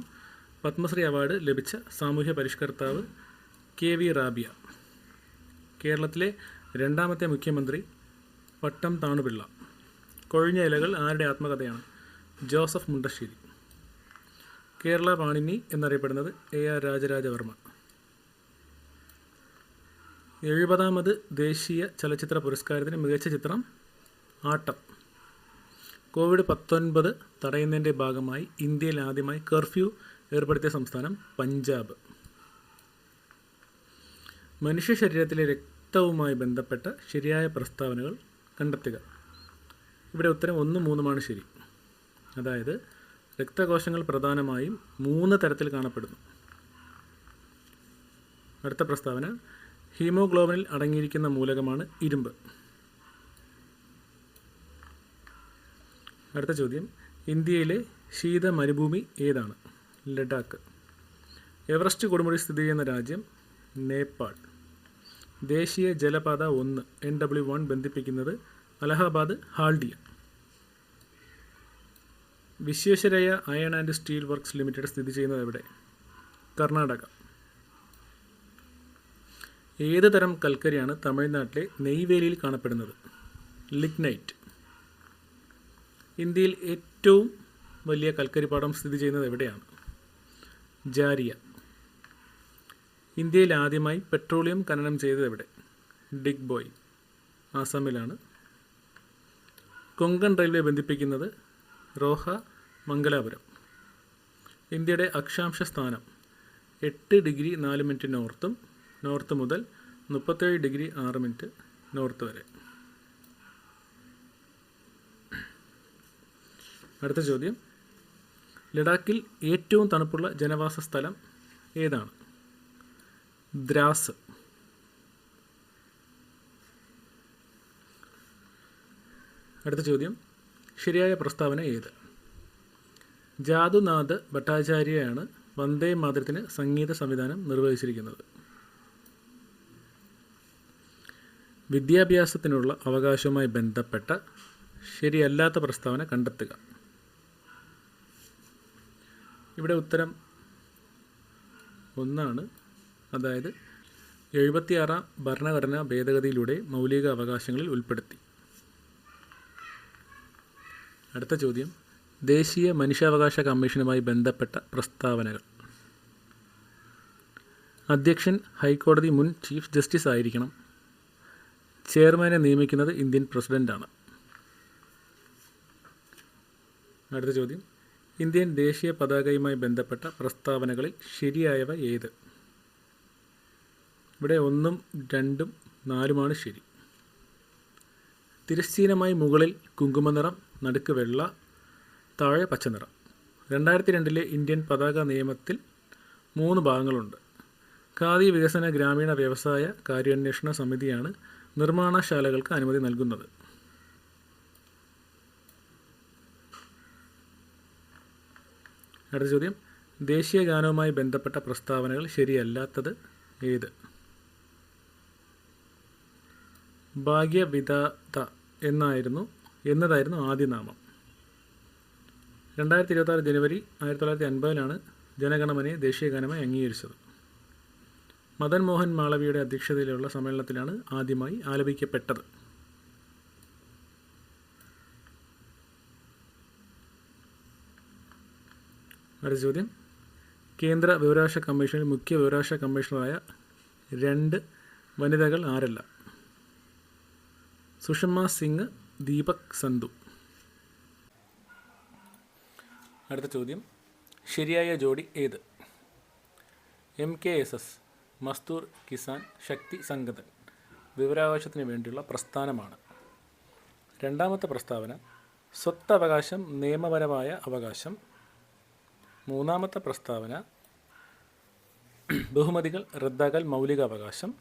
പത്മശ്രീ അവാർഡ് ലഭിച്ച സാമൂഹ്യ പരിഷ്കർത്താവ് KV റാബിയ. കേരളത്തിലെ രണ്ടാമത്തെ മുഖ്യമന്ത്രി പട്ടം താണുപിള്ള. കൊഴിഞ്ഞ ഇലകൾ ആരുടെ ആത്മകഥയാണ്? ജോസഫ് മുണ്ടശ്ശേരി. കേരള പാണിനി എന്നറിയപ്പെടുന്നത് AR രാജരാജവർമ്മ. 70ാമത് ദേശീയ ചലച്ചിത്ര പുരസ്കാരത്തിന് മികച്ച ചിത്രം ആട്ടം. COVID-19 തടയുന്നതിൻ്റെ ഭാഗമായി ഇന്ത്യയിൽ ആദ്യമായി കർഫ്യൂ ഏർപ്പെടുത്തിയ സംസ്ഥാനം പഞ്ചാബ്. മനുഷ്യ ശരീരത്തിലെ രക്തവുമായി ബന്ധപ്പെട്ട ശരിയായ പ്രസ്താവനകൾ കണ്ടെത്തുക. ഇവിടെ ഉത്തരം 1, 3 ശരി. അതായത് രക്തകോശങ്ങൾ പ്രധാനമായും 3 തരത്തിൽ കാണപ്പെടുന്നു. അടുത്ത പ്രസ്താവന, ഹീമോഗ്ലോബിനിൽ അടങ്ങിയിരിക്കുന്ന മൂലകമാണ് ഇരുമ്പ്. അടുത്ത ചോദ്യം, ഇന്ത്യയിലെ ശീത മരുഭൂമി ഏതാണ്? ലഡാക്ക്. എവറസ്റ്റ് കൊടുമുടി സ്ഥിതി ചെയ്യുന്ന രാജ്യം നേപ്പാൾ. ദേശീയ ജലപാത 1 NW1 ബന്ധിപ്പിക്കുന്നത് Allahabad Haldia. Visvesvaraya iron and steel works limited സ്ഥിതി ചെയ്യുന്നത് എവിടെ? കർണാടക. ഏത് തരം കൽക്കരിയാണ് തമിഴ്നാട്ടിലെ നെയ്വേലിയിൽ കാണപ്പെടുന്നത്? ലിഗ്നൈറ്റ്. ഇന്ത്യയിൽ ഏറ്റവും വലിയ കൽക്കരിപ്പാടം സ്ഥിതി ചെയ്യുന്നത് എവിടെയാണ്? ജാരിയ. ഇന്ത്യയിൽ ആദ്യമായി പെട്രോളിയം ഖനനം ചെയ്തത് എവിടെ? ഡിഗ്ബോയ്, ആസാമിലാണ്. കൊങ്കൺ റെയിൽവേ ബന്ധിപ്പിക്കുന്നത് റോഹ മംഗലാപുരം. ഇന്ത്യയുടെ അക്ഷാംശ സ്ഥാനം 8 ഡിഗ്രി 4 മിനിറ്റ് നോർത്തും നോർത്ത് മുതൽ 37 ഡിഗ്രി 6 മിനിറ്റ് നോർത്ത് വരെ. അടുത്ത ചോദ്യം, ലഡാക്കിൽ ഏറ്റവും തണുപ്പുള്ള ജനവാസ സ്ഥലം ഏതാണ്? ദ്രാസ്. അടുത്ത ചോദ്യം, ശരിയായ പ്രസ്താവന ഏത്? ജാദുനാഥ് ഭട്ടാചാര്യയാണ് വന്ദേ മാതരത്തിന് സംഗീത സംവിധാനം നിർവഹിച്ചിരിക്കുന്നത്. വിദ്യാഭ്യാസത്തിനുള്ള അവകാശവുമായി ബന്ധപ്പെട്ട ശരിയല്ലാത്ത പ്രസ്താവന കണ്ടെത്തുക. ഇവിടെ ഉത്തരം 1, അതായത് 76ാം ഭരണഘടനാ ഭേദഗതിയിലൂടെ മൗലിക അവകാശങ്ങളിൽ ഉൾപ്പെടുത്തി. അടുത്ത ചോദ്യം, ദേശീയ മനുഷ്യാവകാശ കമ്മീഷനുമായി ബന്ധപ്പെട്ട പ്രസ്താവനകൾ. അധ്യക്ഷൻ ഹൈക്കോടതി മുൻ ചീഫ് ജസ്റ്റിസ് ആയിരിക്കണം. ചെയർമാനെ നിയമിക്കുന്നത് ഇന്ത്യൻ പ്രസിഡൻ്റാണ്. അടുത്ത ചോദ്യം, ഇന്ത്യൻ ദേശീയ പതാകയുമായി ബന്ധപ്പെട്ട പ്രസ്താവനകളിൽ ശരിയായവ ഏത്? ഇവിടെ 1, 2, 4 ശരി. തിരശ്ചീനമായി മുകളിൽ കുങ്കുമനിറം, നടുക്ക് വെള്ള, താഴെ പച്ചനിറം. 2002 ഇന്ത്യൻ പതാക നിയമത്തിൽ 3 ഭാഗങ്ങളുണ്ട്. ഖാദി വികസന ഗ്രാമീണ വ്യവസായ കാര്യാന്വേഷണ സമിതിയാണ് നിർമ്മാണശാലകൾക്ക് അനുമതി നൽകുന്നത്. അടുത്ത ചോദ്യം, ദേശീയ ഗാനവുമായി ബന്ധപ്പെട്ട പ്രസ്താവനകൾ ശരിയല്ലാത്തത് ഏത്? ഭാഗ്യവിധാത എന്നതായിരുന്നു ആദ്യ നാമം. 2026 ജനുവരി 1950 ജനഗണമനയെ ദേശീയ ഗാനമായി അംഗീകരിച്ചത്. മദൻ മോഹൻ മാളവിയുടെ അധ്യക്ഷതയിലുള്ള സമ്മേളനത്തിലാണ് ആദ്യമായി ആലപിക്കപ്പെട്ടത്. അടുത്ത ചോദ്യം, കേന്ദ്ര വിവരാവകാശ കമ്മീഷനിൽ മുഖ്യ വിവരാവകാശ കമ്മീഷണറായ 2 വനിതകൾ ആരല്ല? സുഷമ സിംഗ്, ദീപക് സന്ധു. അടുത്ത ചോദ്യം, ശരിയായ ജോഡി ഏത്? MKSS മസ്ദൂർ കിസാൻ ശക്തി സംഗതൻ വിവരാവകാശത്തിന് വേണ്ടിയുള്ള പ്രസ്ഥാനമാണ്. രണ്ടാമത്തെ പ്രസ്താവന സ്വത്തവകാശം നിയമപരമായ അവകാശം. മൂന്നാമത്തെ പ്രസ്താവന ബഹുമതികൾ റദ്ദാക്കൽ മൗലിക അവകാശം.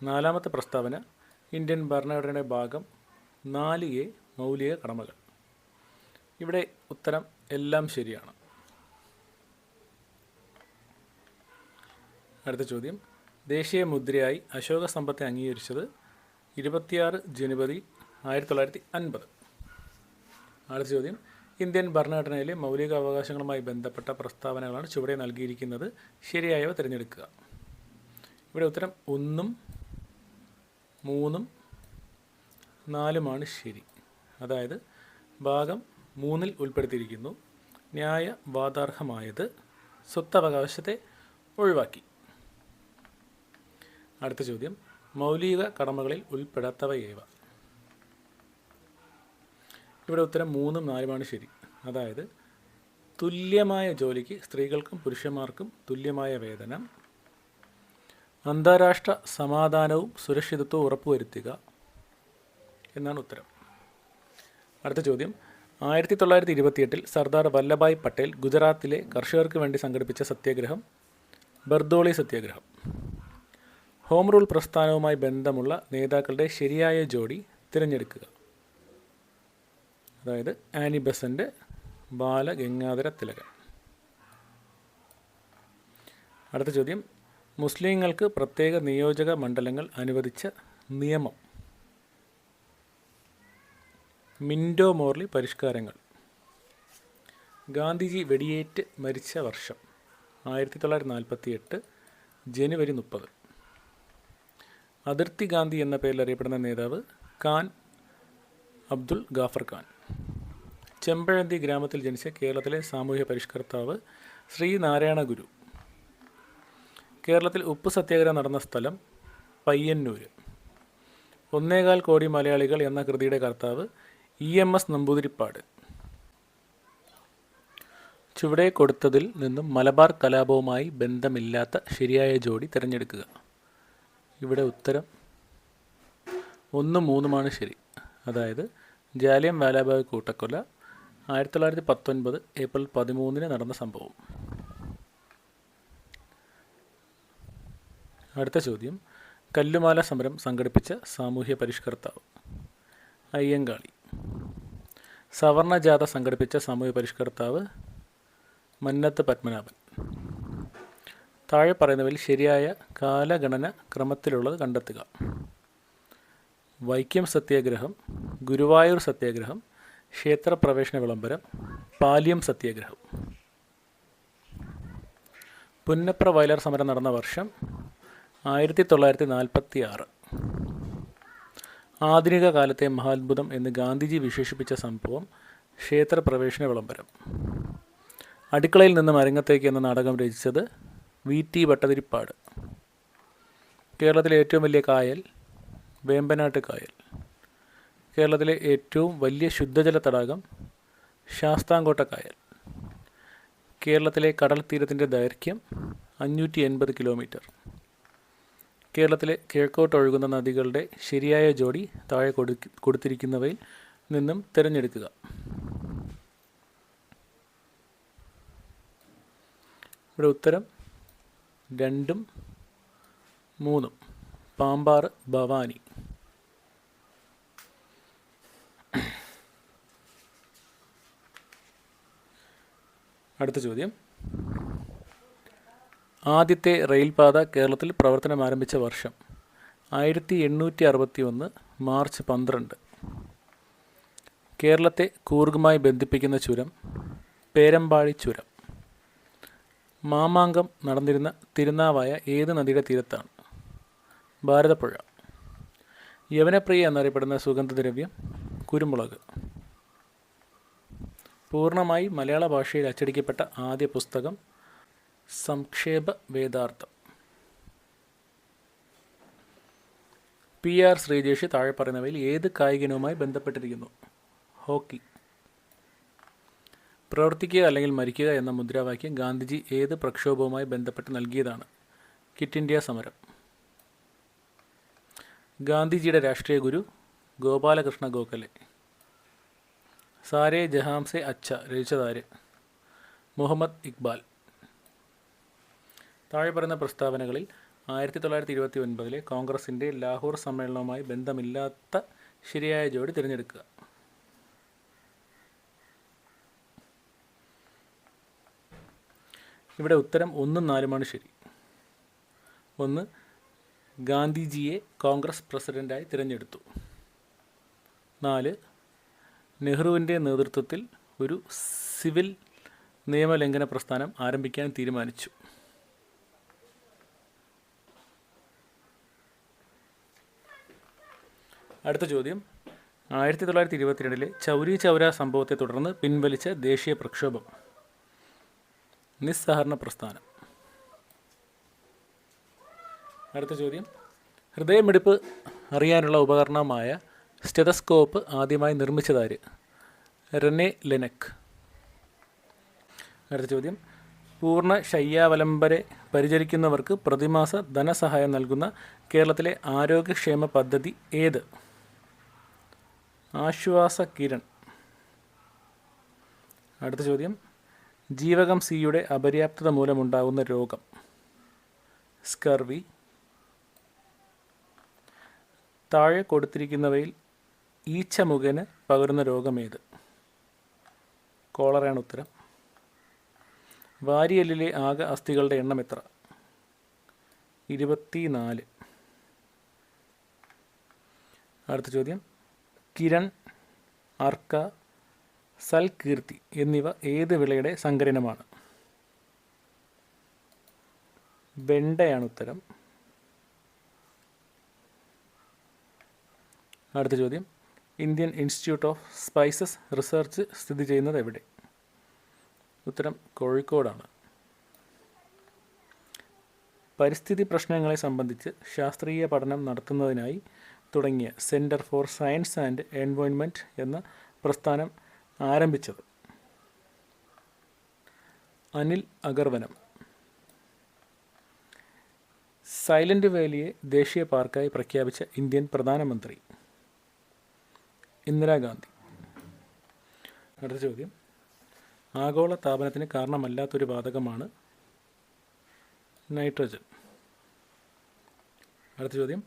നാലാമത്തെ പ്രസ്താവന ഇന്ത്യൻ ഭരണഘടനയുടെ ഭാഗം 4A മൗലിക കടമകൾ. ഇവിടെ ഉത്തരം എല്ലാം ശരിയാണ്. അടുത്ത ചോദ്യം, ദേശീയ മുദ്രയായി അശോക സ്തംഭത്തെ അംഗീകരിച്ചത് 26 ജനുവരി 1950. അടുത്ത ചോദ്യം, ഇന്ത്യൻ ഭരണഘടനയിലെ മൗലിക അവകാശങ്ങളുമായി ബന്ധപ്പെട്ട പ്രസ്താവനകളാണ് ചുവടെ നൽകിയിരിക്കുന്നത്. ശരിയായവ തിരഞ്ഞെടുക്കുക. ഇവിടെ ഉത്തരം 1, 3, 4 ശരി. അതായത് ഭാഗം 3 ഉൾപ്പെടുത്തിയിരിക്കുന്നു. ന്യായവാദാർഹമായത് സ്വത്തവകാശത്തെ ഒഴിവാക്കി. അടുത്ത ചോദ്യം, മൗലിക കടമകളിൽ ഉൾപ്പെടാത്തവയേവ? ഇവിടെ ഉത്തരം 3, 4 ശരി. അതായത് തുല്യമായ ജോലിക്ക് സ്ത്രീകൾക്കും പുരുഷന്മാർക്കും തുല്യമായ വേതനം, അന്താരാഷ്ട്ര സമാധാനവും സുരക്ഷിതത്വവും ഉറപ്പുവരുത്തുക എന്നാണ് ഉത്തരം. അടുത്ത ചോദ്യം, 1928 സർദാർ വല്ലഭായ് പട്ടേൽ ഗുജറാത്തിലെ കർഷകർക്ക് വേണ്ടി സംഘടിപ്പിച്ച സത്യാഗ്രഹം ബർദോളി സത്യാഗ്രഹം. ഹോം റൂൾ പ്രസ്ഥാനവുമായി ബന്ധമുള്ള നേതാക്കളുടെ ശരിയായ ജോഡി തിരഞ്ഞെടുക്കുക. അതായത് ആനി ബസന്റ്, ബാലഗംഗാധര തിലകൻ. അടുത്ത ചോദ്യം, മുസ്ലിങ്ങൾക്ക് പ്രത്യേക നിയോജക മണ്ഡലങ്ങൾ അനുവദിച്ച നിയമം? മിൻറ്റോ മോർലി പരിഷ്കാരങ്ങൾ. ഗാന്ധിജി വെടിയേറ്റ് മരിച്ച വർഷം 1948 ജനുവരി 30. അതിർത്തി ഗാന്ധി എന്ന പേരിൽ അറിയപ്പെടുന്ന നേതാവ് ഖാൻ അബ്ദുൽ ഗാഫർ ഖാൻ. ചെമ്പഴന്തി ഗ്രാമത്തിൽ ജനിച്ച കേരളത്തിലെ സാമൂഹ്യ പരിഷ്കർത്താവ് ശ്രീനാരായണ ഗുരു. കേരളത്തിൽ ഉപ്പ് സത്യാഗ്രഹം നടന്ന സ്ഥലം പയ്യന്നൂർ. 1.25 കോടി മലയാളികൾ എന്ന കൃതിയുടെ കർത്താവ് EMS നമ്പൂതിരിപ്പാട്. ചുവടെ കൊടുത്തതിൽ നിന്നും മലബാർ കലാപവുമായി ബന്ധമില്ലാത്ത ശരിയായ ജോഡി തിരഞ്ഞെടുക്കുക. ഇവിടെ ഉത്തരം 1, 3 ശരി. അതായത് ജാലിയൻ വാലാബാഗ് കൂട്ടക്കൊല 1919 ഏപ്രിൽ 13 നടന്ന സംഭവം. അടുത്ത ചോദ്യം, കല്ലുമാല സമരം സംഘടിപ്പിച്ച സാമൂഹ്യ പരിഷ്കർത്താവ്? അയ്യങ്കാളി. സവർണ ജാഥ സംഘടിപ്പിച്ച സാമൂഹ്യ പരിഷ്കർത്താവ് മന്നത്ത് പത്മനാഭൻ. താഴെ പറയുന്നവയിൽ ശരിയായ കാലഗണന ക്രമത്തിലുള്ളത് കണ്ടെത്തുക. വൈക്കം സത്യാഗ്രഹം, ഗുരുവായൂർ സത്യാഗ്രഹം, ക്ഷേത്രപ്രവേശന വിളംബരം, പാലിയം സത്യാഗ്രഹം. പുന്നപ്ര വയലാർ സമരം നടന്ന വർഷം 1946. ആധുനിക കാലത്തെ മഹാത്ഭുതം എന്ന് ഗാന്ധിജി വിശേഷിപ്പിച്ച സംഭവം ക്ഷേത്രപ്രവേശന വിളംബരം. അടുക്കളയിൽ നിന്നും അരങ്ങത്തേക്ക് എന്ന നാടകം രചിച്ചത് VT ഭട്ടതിരിപ്പാട്. കേരളത്തിലെ ഏറ്റവും വലിയ കായൽ വേമ്പനാട്ട് കായൽ. കേരളത്തിലെ ഏറ്റവും വലിയ ശുദ്ധജല തടാകം ശാസ്താംകോട്ട കായൽ. കേരളത്തിലെ കടൽ തീരത്തിൻ്റെ ദൈർഘ്യം 580 കിലോമീറ്റർ. കേരളത്തിലെ കിഴക്കോട്ടൊഴുകുന്ന നദികളുടെ ശരിയായ ജോഡി താഴെ കൊടുത്തിരിക്കുന്നവയിൽ നിന്നും തിരഞ്ഞെടുക്കുക. ഇവിടെ ഉത്തരം 2, 3. പാമ്പാറ്, ഭവാനി. അടുത്ത ചോദ്യം, ആദ്യത്തെ റെയിൽപാത കേരളത്തിൽ പ്രവർത്തനം ആരംഭിച്ച വർഷം 1861 മാർച്ച് 12. കേരളത്തെ കൂർഗുമായി ബന്ധിപ്പിക്കുന്ന ചുരം പേരമ്പാടി ചുരം. മാമാങ്കം നടന്നിരുന്ന തിരുനാവായ ഏത് നദിയുടെ തീരത്താണ്? ഭാരതപ്പുഴ. യവനപ്രിയ എന്നറിയപ്പെടുന്ന സുഗന്ധദ്രവ്യം കുരുമുളക്. പൂർണ്ണമായി മലയാള ഭാഷയിൽ അച്ചടിക്കപ്പെട്ട ആദ്യ പുസ്തകം സംക്ഷേപ വേദാർത്ഥം. PR ശ്രീജേഷ് താഴെ പറയുന്നവയിൽ ഏത് കായിക ഇനവുമായി ബന്ധപ്പെട്ടിരിക്കുന്നു? ഹോക്കി. പ്രവർത്തിക്കുക അല്ലെങ്കിൽ മരിക്കുക എന്ന മുദ്രാവാക്യം ഗാന്ധിജി ഏത് പ്രക്ഷോഭവുമായി ബന്ധപ്പെട്ട് നൽകിയതാണ്? ക്വിറ്റ് ഇന്ത്യ സമരം. ഗാന്ധിജിയുടെ രാഷ്ട്രീയ ഗുരു ഗോപാലകൃഷ്ണ ഗോഖലെ. സാരേ ജഹാംസെ അച്ഛ രചിച്ചതാര്? മുഹമ്മദ് ഇക്ബാൽ. താഴെ പറയുന്ന പ്രസ്താവനകളിൽ 1929 കോൺഗ്രസിൻ്റെ ലാഹോർ സമ്മേളനവുമായി ബന്ധമില്ലാത്ത ശരിയായ ജോഡി തിരഞ്ഞെടുക്കുക. ഇവിടെ ഉത്തരം 1, 4 ശരി. 1. ഗാന്ധിജിയെ കോൺഗ്രസ് പ്രസിഡൻ്റായി തിരഞ്ഞെടുത്തു. 4. നെഹ്റുവിൻ്റെ നേതൃത്വത്തിൽ ഒരു സിവിൽ നിയമലംഘന പ്രസ്ഥാനം ആരംഭിക്കാൻ തീരുമാനിച്ചു? അടുത്ത ചോദ്യം, 1922 ചൗരി ചൗര സംഭവത്തെ തുടർന്ന് പിൻവലിച്ച ദേശീയ പ്രക്ഷോഭം? നിസ്സഹകരണ പ്രസ്ഥാനം. അടുത്ത ചോദ്യം, ഹൃദയമിടിപ്പ് അറിയാനുള്ള ഉപകരണമായ സ്റ്റെതസ്കോപ്പ് ആദ്യമായി നിർമ്മിച്ചതാര്? റെനെ ലെനക്ക്. അടുത്ത ചോദ്യം, പൂർണ്ണ ശയ്യാവലംബരെ പരിചരിക്കുന്നവർക്ക് പ്രതിമാസ ധനസഹായം നൽകുന്ന കേരളത്തിലെ ആരോഗ്യക്ഷേമ പദ്ധതി ഏത്? ആശ്വാസ കിരൺ. അടുത്ത ചോദ്യം, ജീവകം സിയുടെ അപര്യാപ്തത മൂലമുണ്ടാകുന്ന രോഗം? സ്കർവി. താഴെ കൊടുത്തിരിക്കുന്നവയിൽ ഈച്ച മുഖേന പകരുന്ന രോഗമേത്? കോളറയാണ് ഉത്തരം. വാരിയെല്ലിലെ ആകെ അസ്ഥികളുടെ എണ്ണം എത്ര? 24. അടുത്ത ചോദ്യം, കിരൺ, അർക്ക, സൽകീർത്തി എന്നിവ ഏത് വിളയുടെ സങ്കരനമാണ്? വെണ്ടയാണ് ഉത്തരം. അടുത്ത ചോദ്യം, Indian institute of spices research സ്ഥിതി ചെയ്യുന്നത് എവിടെ? ഉത്തരം കോഴിക്കോടാണ്. പരിസ്ഥിതി പ്രശ്നങ്ങളെ സംബന്ധിച്ച് ശാസ്ത്രീയ പഠനം നടത്തുന്നതിനായി തുടങ്ങിയ centre for science and environment എന്ന പ്രസ്ഥാനം ആരംഭിച്ചത്? അനിൽ അഗർവനം. സൈലൻ്റ് വാലിയെ ദേശീയ പാർക്കായി പ്രഖ്യാപിച്ച ഇന്ത്യൻ പ്രധാനമന്ത്രി? ഇന്ദിരാഗാന്ധി. അടുത്ത ചോദ്യം, ആഗോള താപനത്തിന് കാരണമല്ലാത്തൊരു വാതകമാണ് നൈട്രജൻ. അടുത്ത ചോദ്യം,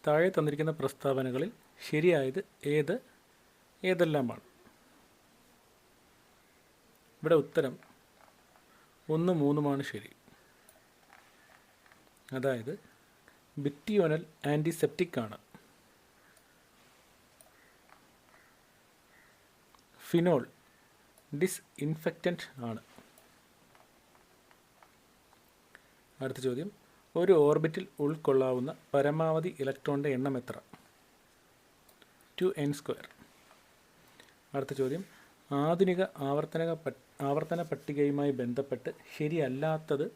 താഴെ തന്നിരിക്കുന്ന പ്രസ്താവനകളിൽ ശരിയായത് ഏതെല്ലാമാണ്? ഇവിടെ ഉത്തരം 1, 3 ശരി. അതായത് ബിറ്റിയോനൽ ആൻറ്റിസെപ്റ്റിക് ആണ്. ഫിനോൾ ഡിസ്ഇൻഫെക്റ്റൻ്റ് ആണ്. അടുത്ത ചോദ്യം, ഒരു ഓർബിറ്റിൽ ഉൾക്കൊള്ളാവുന്ന പരമാവധി ഇലക്ട്രോണിൻ്റെ എണ്ണം എത്ര? 2n². അടുത്ത ചോദ്യം, ആധുനിക ആവർത്തന പട്ടികയുമായി ബന്ധപ്പെട്ട് ശരിയല്ലാത്തത്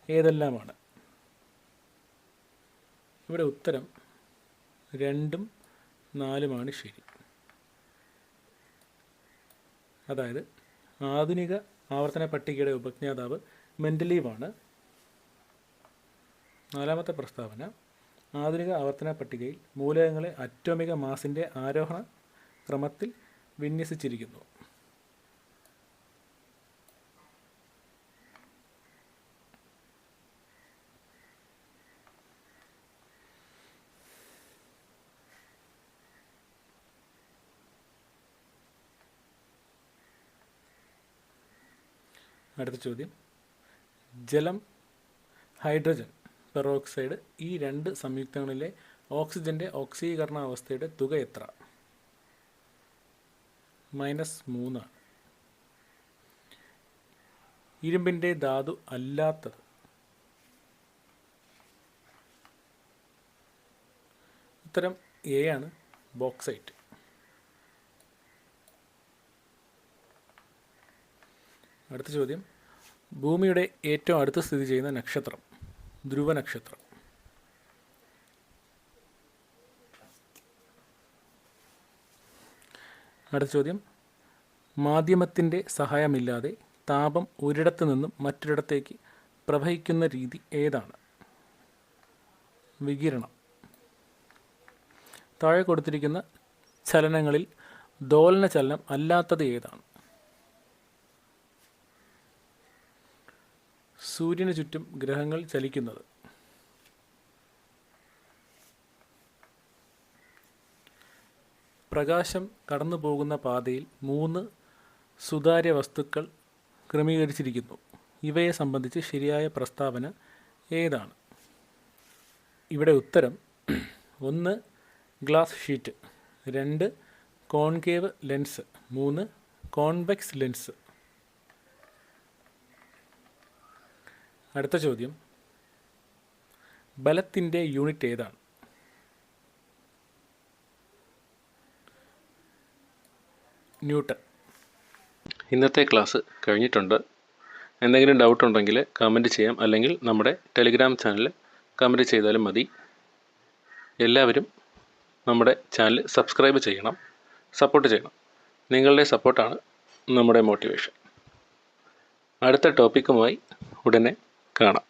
ഏതെല്ലാമാണ്? ഇവിടെ ഉത്തരം 2ഉം 4ഉമാണ് ശരി. അതായത് ആധുനിക ആവർത്തന പട്ടികയുടെ ഉപജ്ഞാതാവ് മെൻഡലീവാണ്. 4ാമത്തെ പ്രസ്താവന, ആധുനിക ആവർത്തന പട്ടികയിൽ മൂലകങ്ങളെ അറ്റോമിക മാസിൻ്റെ ആരോഹണ ക്രമത്തിൽ വിന്യസിച്ചിരിക്കുന്നു. അടുത്ത ചോദ്യം, ജലം, ഹൈഡ്രജൻ പെറോക്സൈഡ് ഈ 2 സംയുക്തങ്ങളിലെ ഓക്സിജൻ്റെ ഓക്സീകരണ അവസ്ഥയുടെ തുക എത്ര? -3 ആണ്. ഇരുമ്പിൻ്റെ ധാതു അല്ലാത്തത്? ഉത്തരം എ ആണ്, ബോക്സൈറ്റ്. അടുത്ത ചോദ്യം, ഭൂമിയുടെ ഏറ്റവും അടുത്ത് സ്ഥിതി ചെയ്യുന്ന നക്ഷത്രം? ധ്രുവ നക്ഷത്രം. അടുത്ത ചോദ്യം, മാധ്യമത്തിൻ്റെ സഹായമില്ലാതെ താപം ഒരിടത്തു നിന്നും മറ്റൊരിടത്തേക്ക് പ്രവഹിക്കുന്ന രീതി ഏതാണ്? വികിരണം. താഴെ കൊടുത്തിരിക്കുന്ന ചലനങ്ങളിൽ ദോലന ചലനം അല്ലാത്തത് ഏതാണ്? സൂര്യന് ചുറ്റും ഗ്രഹങ്ങൾ ചലിക്കുന്നത്. പ്രകാശം കടന്നു പോകുന്ന പാതയിൽ 3 സുതാര്യ വസ്തുക്കൾ ക്രമീകരിച്ചിരിക്കുന്നു. ഇവയെ സംബന്ധിച്ച് ശരിയായ പ്രസ്താവന ഏതാണ്? ഇവിടെ ഉത്തരം 1 glass sheet, 2 concave lens, 3 convex lens. അടുത്ത ചോദ്യം, ബലത്തിൻ്റെ യൂണിറ്റ് ഏതാണ്? ന്യൂട്ടൺ. ഇന്നത്തെ ക്ലാസ് കഴിഞ്ഞിട്ടുണ്ട്. എന്തെങ്കിലും ഡൗട്ട് ഉണ്ടെങ്കിൽ കമൻറ്റ് ചെയ്യാം, അല്ലെങ്കിൽ നമ്മുടെ ടെലിഗ്രാം ചാനൽ കമൻറ്റ് ചെയ്താലും മതി. എല്ലാവരും നമ്മുടെ ചാനൽ സബ്സ്ക്രൈബ് ചെയ്യണം, സപ്പോർട്ട് ചെയ്യണം. നിങ്ങളുടെ സപ്പോർട്ടാണ് നമ്മുടെ മോട്ടിവേഷൻ. അടുത്ത ടോപ്പിക്കുമായി ഉടനെ കാണാം.